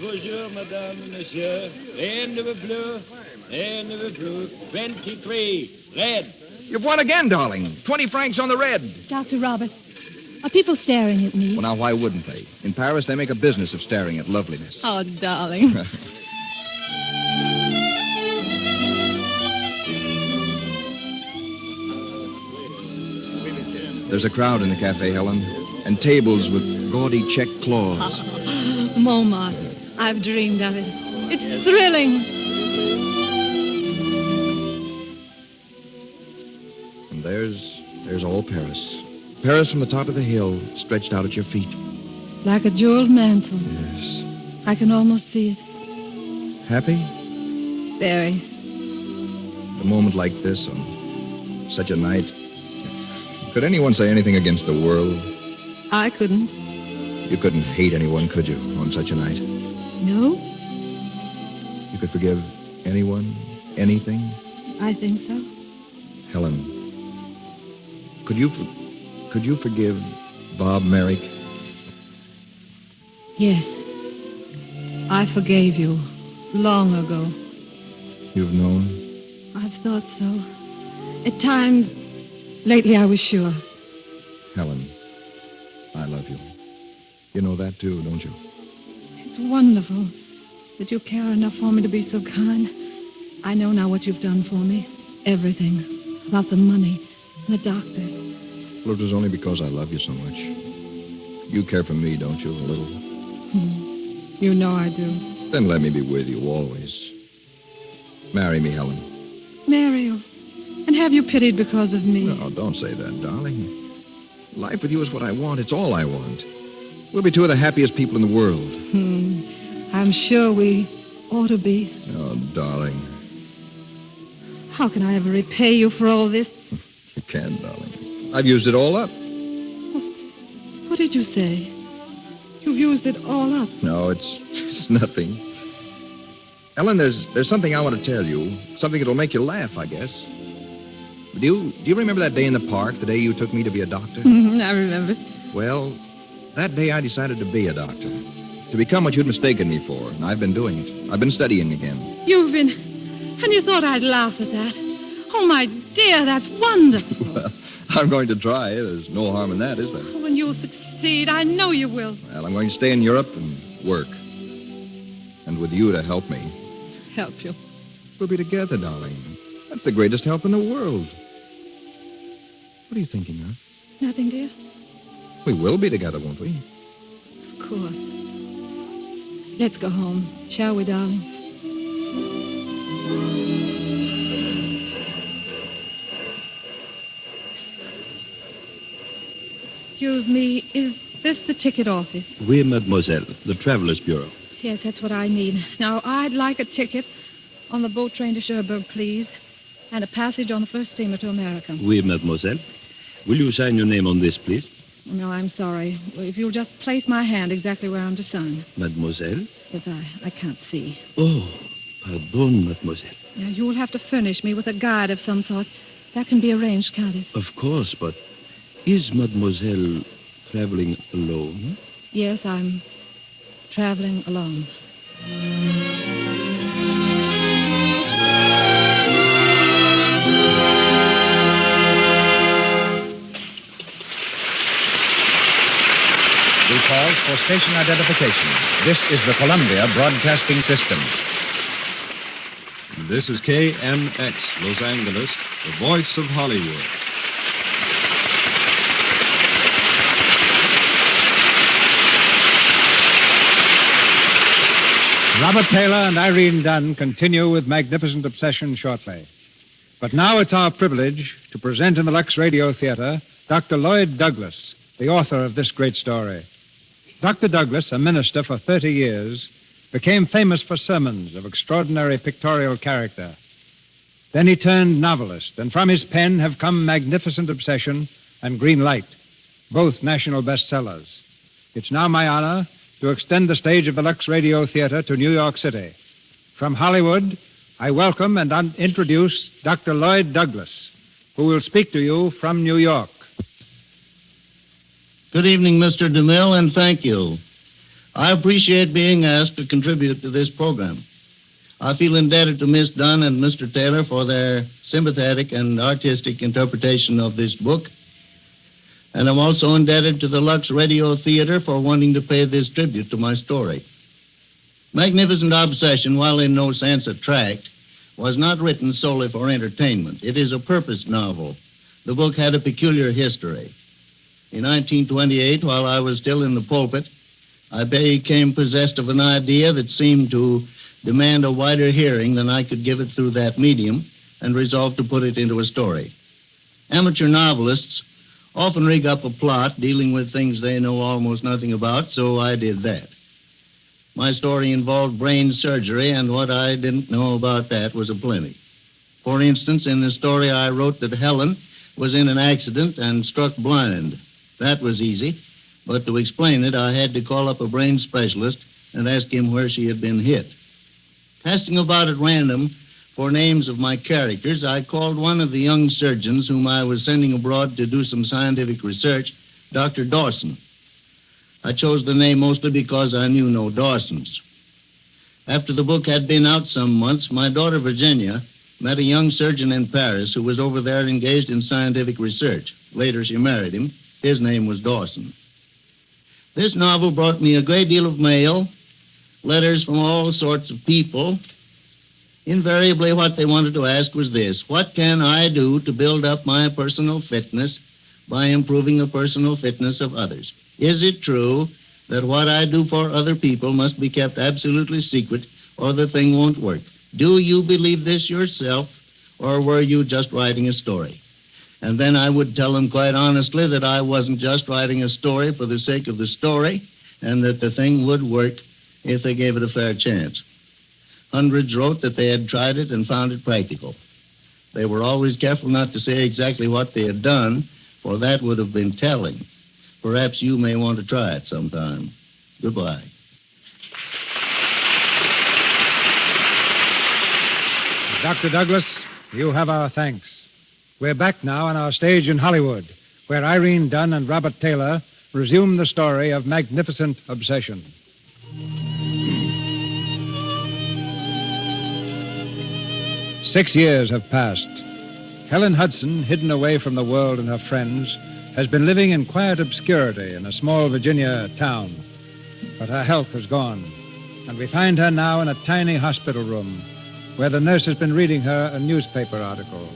K: Bonjour, madame, monsieur. End of a blue. End of a blue. 23. Red.
F: You've won again, darling. 20 francs on the red.
C: Dr. Robert, are people staring at me?
F: Well, now, why wouldn't they? In Paris, they make a business of staring at loveliness.
C: Oh, darling.
F: There's a crowd in the cafe, Helen, and tables with gaudy check cloths.
E: Montmartre. I've dreamed of it. It's thrilling.
F: And there's all Paris. Paris from the top of the hill, stretched out at your feet.
E: Like a jeweled mantle.
F: Yes.
E: I can almost see it.
F: Happy?
E: Very.
F: A moment like this, on such a night. Could anyone say anything against the world?
E: I couldn't.
F: You couldn't hate anyone, could you, on such a night?
E: No,
F: You could forgive anyone, anything?
E: I think so.
F: Helen, could you forgive Bob Merrick?
E: Yes. I forgave you long ago.
F: You've known?
E: I've thought so. At times, lately I was sure.
F: Helen, I love you. You know that too, don't you?
E: It's wonderful that you care enough for me to be so kind. I know now what you've done for me. Everything. About the money and the doctors.
F: Well, it was only because I love you so much. You care for me, don't you, a little?
E: You know I do.
F: Then let me be with you always. Marry me, Helen.
E: Marry you. And have you pitied because of me?
F: No, don't say that, darling. Life with you is what I want. It's all I want. We'll be two of the happiest people in the world.
E: I'm sure we ought to be.
F: Oh, darling.
E: How can I ever repay you for all this?
F: You can, darling. I've used it all up.
E: What did you say? You've used it all up.
F: No, it's nothing. Helen, there's something I want to tell you. Something that'll make you laugh, I guess. Do you remember that day in the park, the day you took me to be a doctor?
E: I remember.
F: Well, that day I decided to be a doctor. To become what you'd mistaken me for, and I've been doing it. I've been studying again.
E: You've been... And you thought I'd laugh at that. Oh, my dear, that's wonderful.
F: Well, I'm going to try. There's no harm in that, is there?
E: When you'll succeed, I know you will.
F: Well, I'm going to stay in Europe and work. And with you to help me.
E: Help you.
F: We'll be together, darling. That's the greatest help in the world. What are you thinking of?
E: Nothing, dear.
F: We will be together, won't we?
E: Of course. Let's go home, shall we, darling? Excuse me, is this the ticket office?
H: Oui, mademoiselle. The Travelers Bureau.
E: Yes, that's what I need. Now, I'd like a ticket on the boat train to Cherbourg, please, and a passage on the first steamer to America.
H: Oui, mademoiselle. Will you sign your name on this, please?
E: No, I'm sorry. If you'll just place my hand exactly where I'm to sign.
H: Mademoiselle?
E: Yes, I can't see.
H: Oh, pardon, mademoiselle.
E: Now, you'll have to furnish me with a guide of some sort. That can be arranged, can't it?
H: Of course, but is mademoiselle traveling alone?
E: Yes, I'm traveling alone.
A: We pause for station identification. This is the Columbia Broadcasting System.
L: This is KMX, Los Angeles, the voice of Hollywood.
B: Robert Taylor and Irene Dunne continue with Magnificent Obsession shortly. But now it's our privilege to present in the Lux Radio Theater Dr. Lloyd Douglas, the author of this great story. Dr. Douglas, a minister for 30 years, became famous for sermons of extraordinary pictorial character. Then he turned novelist, and from his pen have come Magnificent Obsession and Green Light, both national bestsellers. It's now my honor to extend the stage of the Lux Radio Theater to New York City. From Hollywood, I welcome and introduce Dr. Lloyd Douglas, who will speak to you from New York.
M: Good evening, Mr. DeMille, and thank you. I appreciate being asked to contribute to this program. I feel indebted to Miss Dunne and Mr. Taylor for their sympathetic and artistic interpretation of this book. And I'm also indebted to the Lux Radio Theater for wanting to pay this tribute to my story. Magnificent Obsession, while in no sense a tract, was not written solely for entertainment. It is a purpose novel. The book had a peculiar history. In 1928, while I was still in the pulpit, I became possessed of an idea that seemed to demand a wider hearing than I could give it through that medium, and resolved to put it into a story. Amateur novelists often rig up a plot dealing with things they know almost nothing about, so I did that. My story involved brain surgery, and what I didn't know about that was aplenty. For instance, in the story I wrote that Helen was in an accident and struck blind. That was easy, but to explain it, I had to call up a brain specialist and ask him where she had been hit. Casting about at random for names of my characters, I called one of the young surgeons whom I was sending abroad to do some scientific research, Dr. Dawson. I chose the name mostly because I knew no Dawsons. After the book had been out some months, my daughter Virginia met a young surgeon in Paris who was over there engaged in scientific research. Later, she married him. His name was Dawson. This novel brought me a great deal of mail, letters from all sorts of people. Invariably, what they wanted to ask was this: what can I do to build up my personal fitness by improving the personal fitness of others? Is it true that what I do for other people must be kept absolutely secret or the thing won't work? Do you believe this yourself, or were you just writing a story? And then I would tell them quite honestly that I wasn't just writing a story for the sake of the story, and that the thing would work if they gave it a fair chance. Hundreds wrote that they had tried it and found it practical. They were always careful not to say exactly what they had done, for that would have been telling. Perhaps you may want to try it sometime. Goodbye.
B: Dr. Douglas, you have our thanks. We're back now on our stage in Hollywood, where Irene Dunne and Robert Taylor resume the story of Magnificent Obsession. Six years have passed. Helen Hudson, hidden away from the world and her friends, has been living in quiet obscurity in a small Virginia town. But her health has gone, and we find her now in a tiny hospital room where the nurse has been reading her a newspaper article.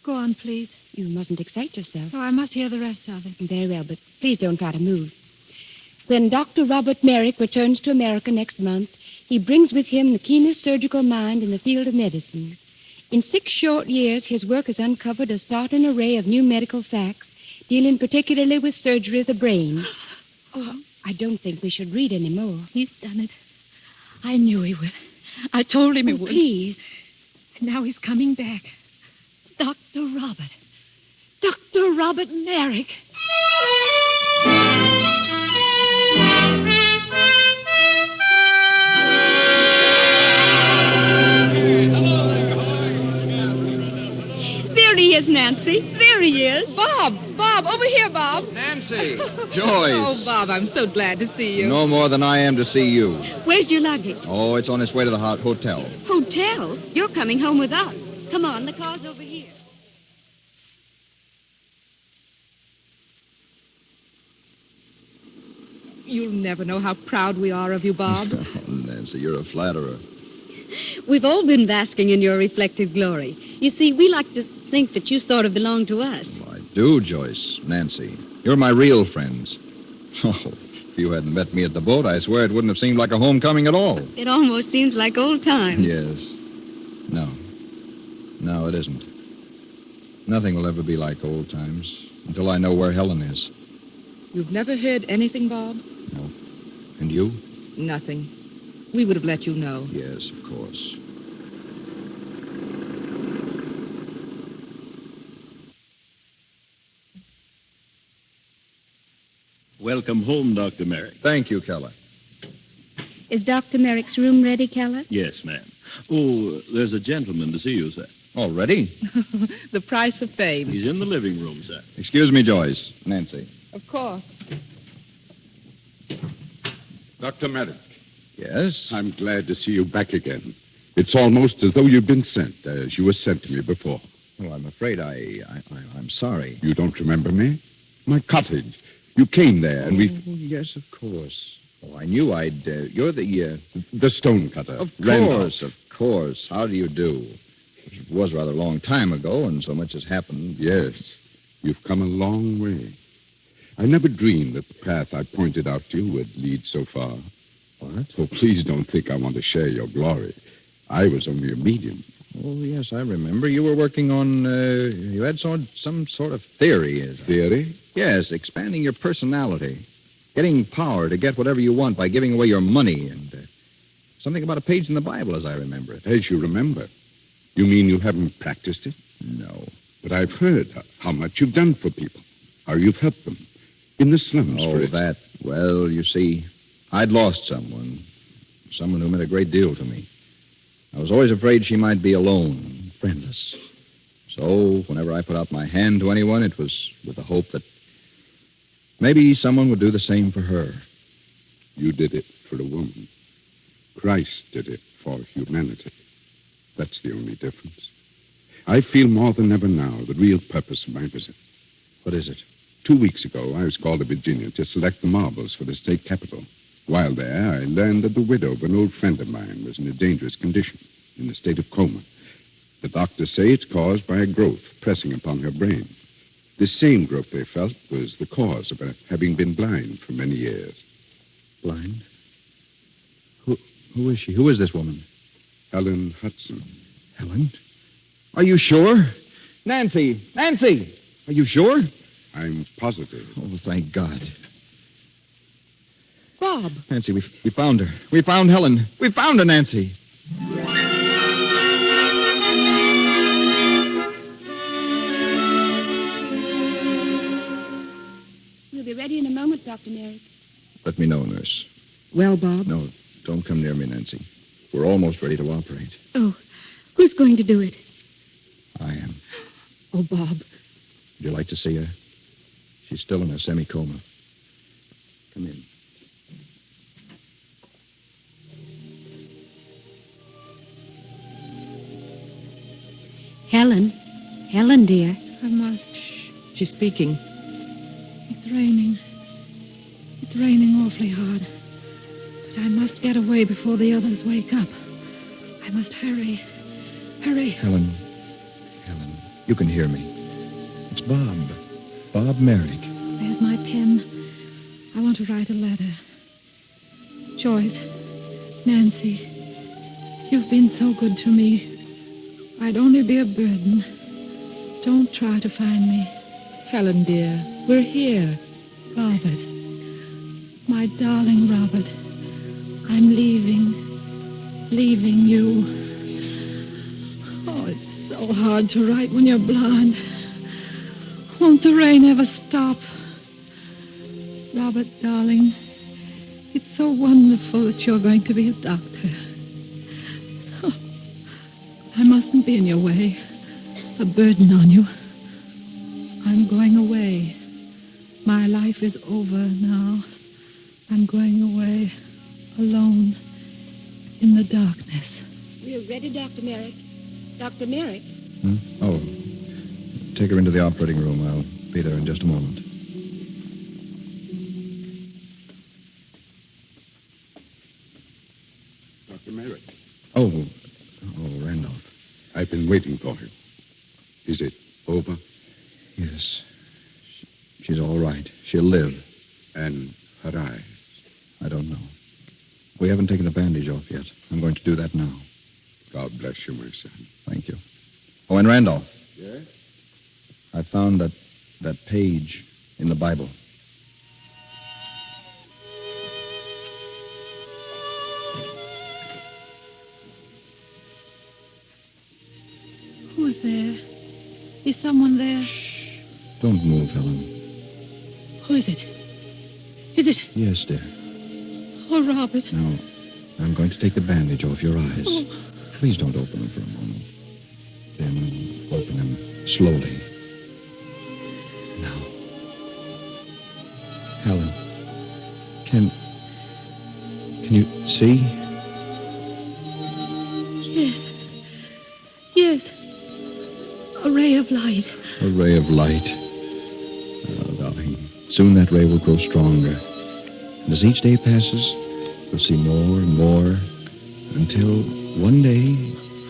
E: Go on, please.
N: You mustn't excite yourself.
E: Oh, I must hear the rest of it.
N: Very well, but please don't try to move. When Dr. Robert Merrick returns to America next month, he brings with him the keenest surgical mind in the field of medicine. In 6 short years, his work has uncovered a startling array of new medical facts, dealing particularly with surgery of the brain. Oh, I don't think we should read any more.
E: He's done it. I knew he would. I told him he would.
N: Please.
E: And now he's coming back. Dr. Robert. Dr. Robert Merrick.
J: There he is, Nancy. There he is.
D: Bob, over here, Bob.
F: Nancy! Joyce!
D: Oh, Bob, I'm so glad to see you.
F: No more than I am to see you.
J: Where's your luggage?
F: Oh, it's on its way to the hotel.
J: Hotel? You're coming home with us. Come on, the car's over here.
D: You'll never know how proud we are of you, Bob.
F: Nancy, you're a flatterer.
J: We've all been basking in your reflected glory. You see, we like to think that you sort of belong to us.
F: Well, I do, Joyce. Nancy, you're my real friends. Oh, if you hadn't met me at the boat, I swear it wouldn't have seemed like a homecoming at all.
J: It almost seems like old times.
F: Yes. No, it isn't. Nothing will ever be like old times until I know where Helen is.
D: You've never heard anything, Bob?
F: No. And you?
D: Nothing. We would have let you know.
F: Yes, of course.
H: Welcome home, Dr. Merrick.
F: Thank you, Keller.
N: Is Dr. Merrick's room ready, Keller?
H: Yes, ma'am. Oh, there's a gentleman to see you, sir.
F: Already?
D: The price of fame.
H: He's in the living room, sir.
F: Excuse me, Joyce. Nancy.
D: Of course.
G: Dr. Merrick.
F: Yes?
G: I'm glad to see you back again. It's almost as though you've been sent, as you were sent to me before.
F: Oh, I'm afraid I'm sorry.
G: You don't remember me? My cottage. You came there, and we...
F: Oh, yes, of course. Oh, I knew I'd... you're the...
G: The stonecutter.
F: Of
G: Randolph.
F: course, of course. How do you do? It was rather a long time ago, and so much has happened.
G: Yes. You've come a long way. I never dreamed that the path I pointed out to you would lead so far.
F: What?
G: So please don't think I want to share your glory. I was only a medium.
F: Oh, yes, I remember. You were working on... you had some sort of theory.
G: Theory?
F: Yes, expanding your personality. Getting power to get whatever you want by giving away your money, and something about a page in the Bible, as I remember it.
G: As you remember. You mean you haven't practiced it?
F: No.
G: But I've heard how much you've done for people, how you've helped them. In the slums,
F: Oh,
G: for instance.
F: that. Well, you see, I'd lost someone who meant a great deal to me. I was always afraid she might be alone, friendless. So whenever I put out my hand to anyone, it was with the hope that maybe someone would do the same for her.
G: You did it for a woman. Christ did it for humanity. That's the only difference. I feel more than ever now the real purpose of my visit.
F: What is it?
G: 2 weeks ago, I was called to Virginia to select the marbles for the state capitol. While there, I learned that the widow of an old friend of mine was in a dangerous condition, in a state of coma. The doctors say it's caused by a growth pressing upon her brain. This same growth, they felt, was the cause of her having been blind for many years.
F: Blind? Who is she? Who is this woman?
G: Helen Hudson.
F: Helen? Are you sure? Nancy! Nancy! Are you sure?
G: I'm positive.
F: Oh, thank God.
D: Bob.
F: Nancy, we found her. We found Helen. We found her, Nancy.
N: We'll be ready in a moment, Dr. Merrick.
F: Let me know, nurse.
D: Well, Bob?
F: No, don't come near me, Nancy. We're almost ready to operate.
J: Oh, who's going to do it?
F: I am.
D: Oh, Bob.
F: Would you like to see her? She's still in a semi-coma. Come in.
N: Helen. Helen, dear.
E: I must.
D: She's speaking.
E: It's raining. It's raining awfully hard. But I must get away before the others wake up. I must hurry. Hurry.
F: Helen, you can hear me. It's Bob. Bob Merrick.
E: There's my pen. I want to write a letter. Joyce, Nancy, you've been so good to me. I'd only be a burden. Don't try to find me.
D: Helen, dear, we're here.
E: Robert, my darling Robert, I'm leaving you. Oh, it's so hard to write when you're blind. Won't the rain ever stop? Robert, darling, it's so wonderful that you're going to be a doctor. Oh, I mustn't be in your way, a burden on you. I'm going away. My life is over now. I'm going away alone in the darkness.
N: We're ready, Dr. Merrick. Dr. Merrick?
F: Oh, take her into the operating room. I'll be there in just a moment.
G: Dr. Merrick.
F: Oh, Randolph.
G: I've been waiting for him. Is it over?
F: Yes. She's all right. She'll live.
G: And her eyes?
F: I don't know. We haven't taken the bandage off yet. I'm going to do that now.
G: God bless you, my son.
F: Thank you. Oh, and Randolph.
G: Yes?
F: I found that page in the Bible.
E: Who's there? Is someone there?
F: Don't move, Helen.
E: Who is it? Is it?
F: Yes, dear.
E: Oh, Robert.
F: Now, I'm going to take the bandage off your eyes.
E: Oh.
F: Please don't open them for a moment. Then open them slowly. Now. Helen, can you see?
E: Yes. Yes. A ray of light.
F: A ray of light. Oh, darling, soon that ray will grow stronger. And as each day passes, you'll see more and more until one day...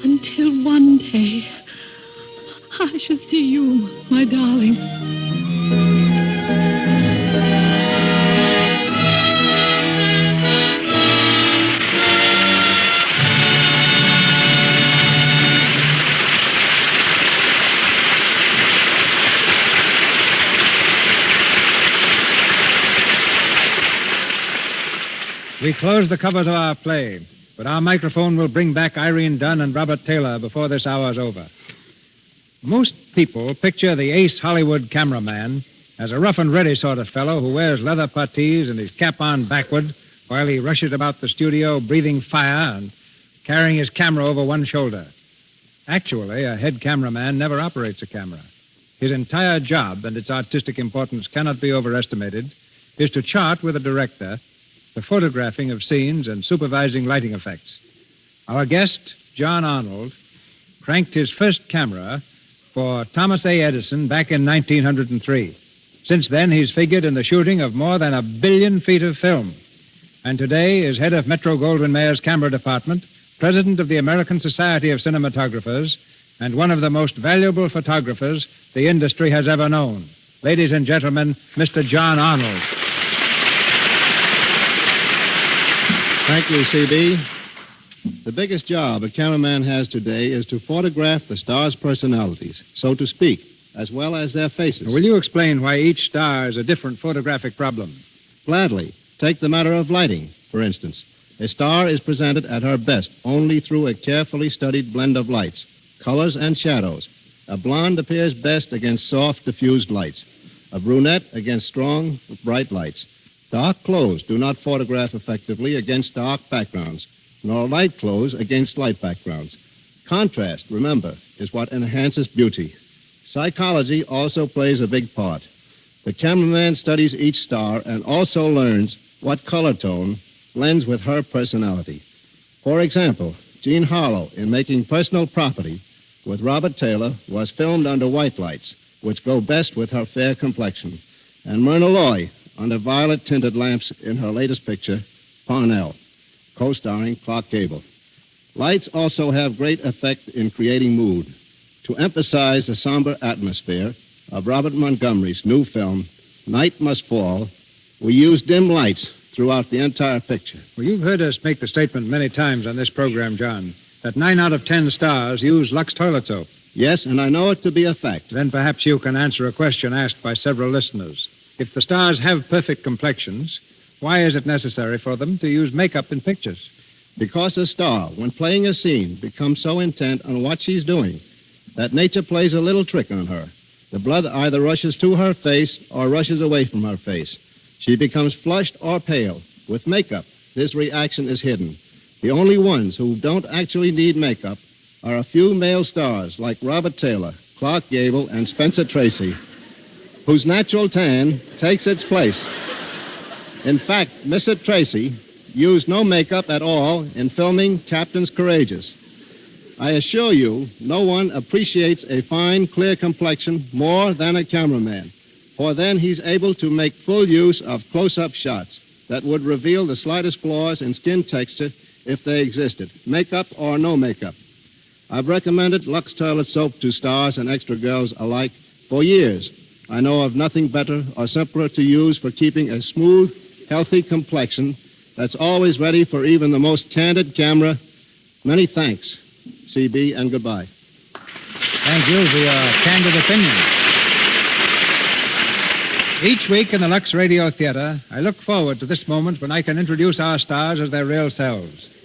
E: Until one day, I shall see you, my darling.
B: We close the cover to our play, but our microphone will bring back Irene Dunne and Robert Taylor before this hour's over. Most people picture the ace Hollywood cameraman as a rough and ready sort of fellow who wears leather puttees and his cap on backward while he rushes about the studio breathing fire and carrying his camera over one shoulder. Actually, a head cameraman never operates a camera. His entire job and its artistic importance cannot be overestimated is to chart with a director the photographing of scenes and supervising lighting effects. Our guest, John Arnold, cranked his first camera for Thomas A. Edison back in 1903. Since then, he's figured in the shooting of more than 1 billion feet of film. And today is head of Metro-Goldwyn-Mayer's camera department, president of the American Society of Cinematographers, and one of the most valuable photographers the industry has ever known. Ladies and gentlemen, Mr. John Arnold.
O: Thank you, C.B. The biggest job a cameraman has today is to photograph the stars' personalities, so to speak, as well as their faces.
B: Will you explain why each star is a different photographic problem?
O: Gladly. Take the matter of lighting, for instance. A star is presented at her best only through a carefully studied blend of lights, colors and shadows. A blonde appears best against soft, diffused lights. A brunette against strong, bright lights. Dark clothes do not photograph effectively against dark backgrounds, nor light clothes against light backgrounds. Contrast, remember, is what enhances beauty. Psychology also plays a big part. The cameraman studies each star and also learns what color tone blends with her personality. For example, Jean Harlow, in making Personal Property with Robert Taylor, was filmed under white lights, which go best with her fair complexion, and Myrna Loy under violet-tinted lamps in her latest picture, Parnell, co-starring Clark Gable. Lights also have great effect in creating mood. To emphasize the somber atmosphere of Robert Montgomery's new film, Night Must Fall, we use dim lights throughout the entire picture.
B: Well, you've heard us make the statement many times on this program, John, that 9 out of 10 stars use Lux toilet soap.
O: Yes, and I know it to be a fact.
B: Then perhaps you can answer a question asked by several listeners. If the stars have perfect complexions, why is it necessary for them to use makeup in pictures?
O: Because a star, when playing a scene, becomes so intent on what she's doing that nature plays a little trick on her. The blood either rushes to her face or rushes away from her face. She becomes flushed or pale. With makeup, this reaction is hidden. The only ones who don't actually need makeup are a few male stars like Robert Taylor, Clark Gable, and Spencer Tracy, whose natural tan takes its place. In fact, Mr. Tracy used no makeup at all in filming Captains Courageous. I assure you, no one appreciates a fine, clear complexion more than a cameraman, for then he's able to make full use of close-up shots that would reveal the slightest flaws in skin texture if they existed, makeup or no makeup. I've recommended Lux toilet soap to stars and extra girls alike for years. I know of nothing better or simpler to use for keeping a smooth, healthy complexion that's always ready for even the most candid camera. Many thanks, CB, and goodbye.
B: Thank you for your candid opinion. Each week in the Lux Radio Theater, I look forward to this moment when I can introduce our stars as their real selves.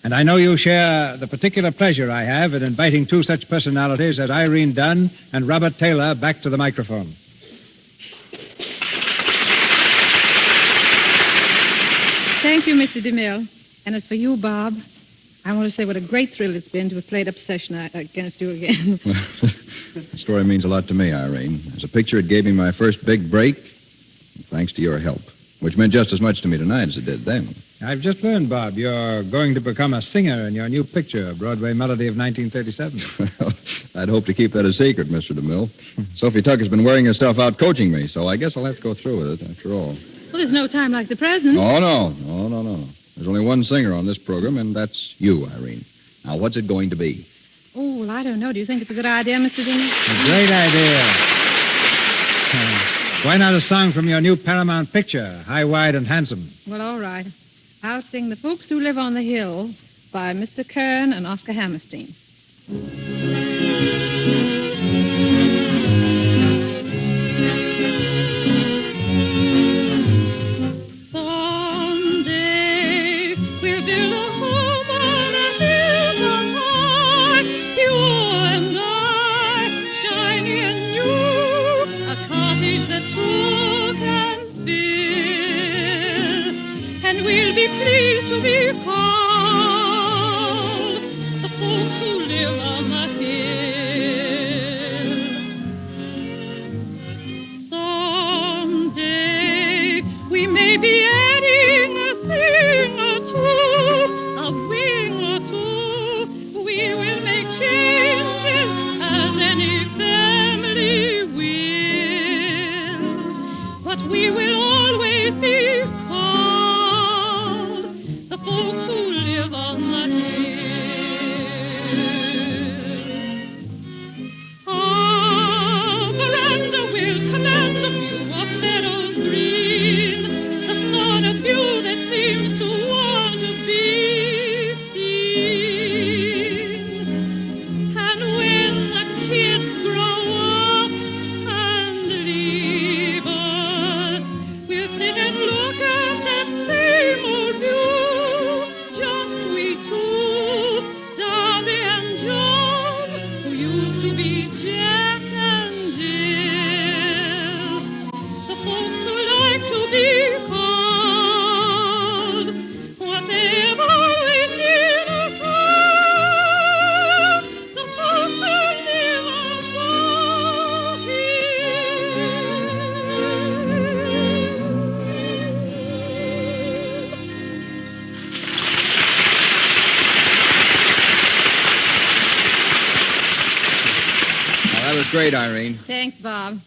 B: And I know you share the particular pleasure I have in inviting two such personalities as Irene Dunne and Robert Taylor back to the microphone.
E: Thank you, Mr. DeMille. And as for you, Bob, I want to say what a great thrill it's been to have played Obsession against you again.
F: The story means a lot to me, Irene. As a picture, it gave me my first big break, thanks to your help, which meant just as much to me tonight as it did then.
B: I've just learned, Bob, you're going to become a singer in your new picture, Broadway Melody of 1937.
F: Well, I'd hope to keep that a secret, Mr. DeMille. Sophie Tucker's been wearing herself out coaching me, so I guess I'll have to go through with it, after all.
E: Well, there's no time like the present.
F: Oh, no. There's only one singer on this program, and that's you, Irene. Now, what's it going to be?
E: Oh, well, I don't know. Do you think it's a good idea, Mr. DeMille?
B: A great idea. Why not a song from your new Paramount picture, High, Wide, and Handsome?
E: Well, all right. I'll sing The Folks Who Live on the Hill by Mr. Kern and Oscar Hammerstein.
P: Pleased to be called the folks who live on the hill. Someday we may be adding a thing or two, a wing or two. We will make changes as any family will, but we will always be folks who live on the hill. Our veranda will command a view of meadows green, the sort of view that seems to want to be seen. And when the kids grow up and leave us, we'll sit and look at that same old view.
F: Great, Irene.
E: Thanks, Bob.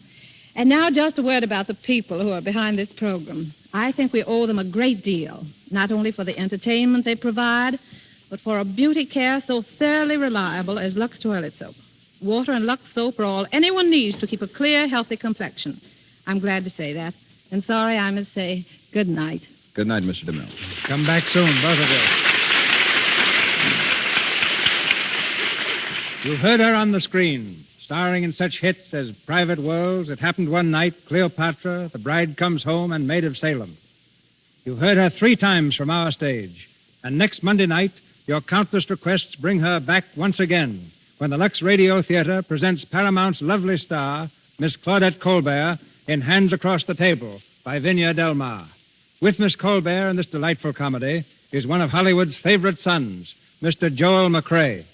E: And now just a word about the people who are behind this program. I think we owe them a great deal, not only for the entertainment they provide, but for a beauty care so thoroughly reliable as Lux Toilet Soap. Water and Lux Soap are all anyone needs to keep a clear, healthy complexion. I'm glad to say that. And sorry, I must say good night.
F: Good night, Mr. DeMille.
B: Come back soon, both of you. You've heard her on the screen, starring in such hits as Private Worlds, It Happened One Night, Cleopatra, The Bride Comes Home, and Maid of Salem. You've heard her 3 times from our stage. And next Monday night, your countless requests bring her back once again when the Lux Radio Theater presents Paramount's lovely star, Miss Claudette Colbert, in Hands Across the Table by Vinya Del Mar. With Miss Colbert in this delightful comedy is one of Hollywood's favorite sons, Mr. Joel McCrea.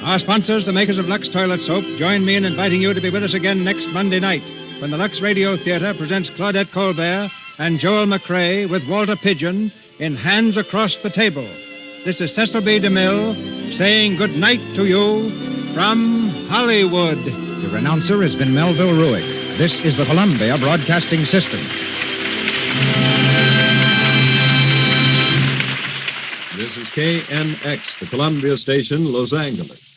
B: Our sponsors, the makers of Lux Toilet Soap, join me in inviting you to be with us again next Monday night when the Lux Radio Theater presents Claudette Colbert and Joel McCrea with Walter Pidgeon in Hands Across the Table. This is Cecil B. DeMille saying good night to you from Hollywood.
A: Your announcer has been Melville Ruick. This is the Columbia Broadcasting System.
L: This is KNX, the Columbia Station, Los Angeles.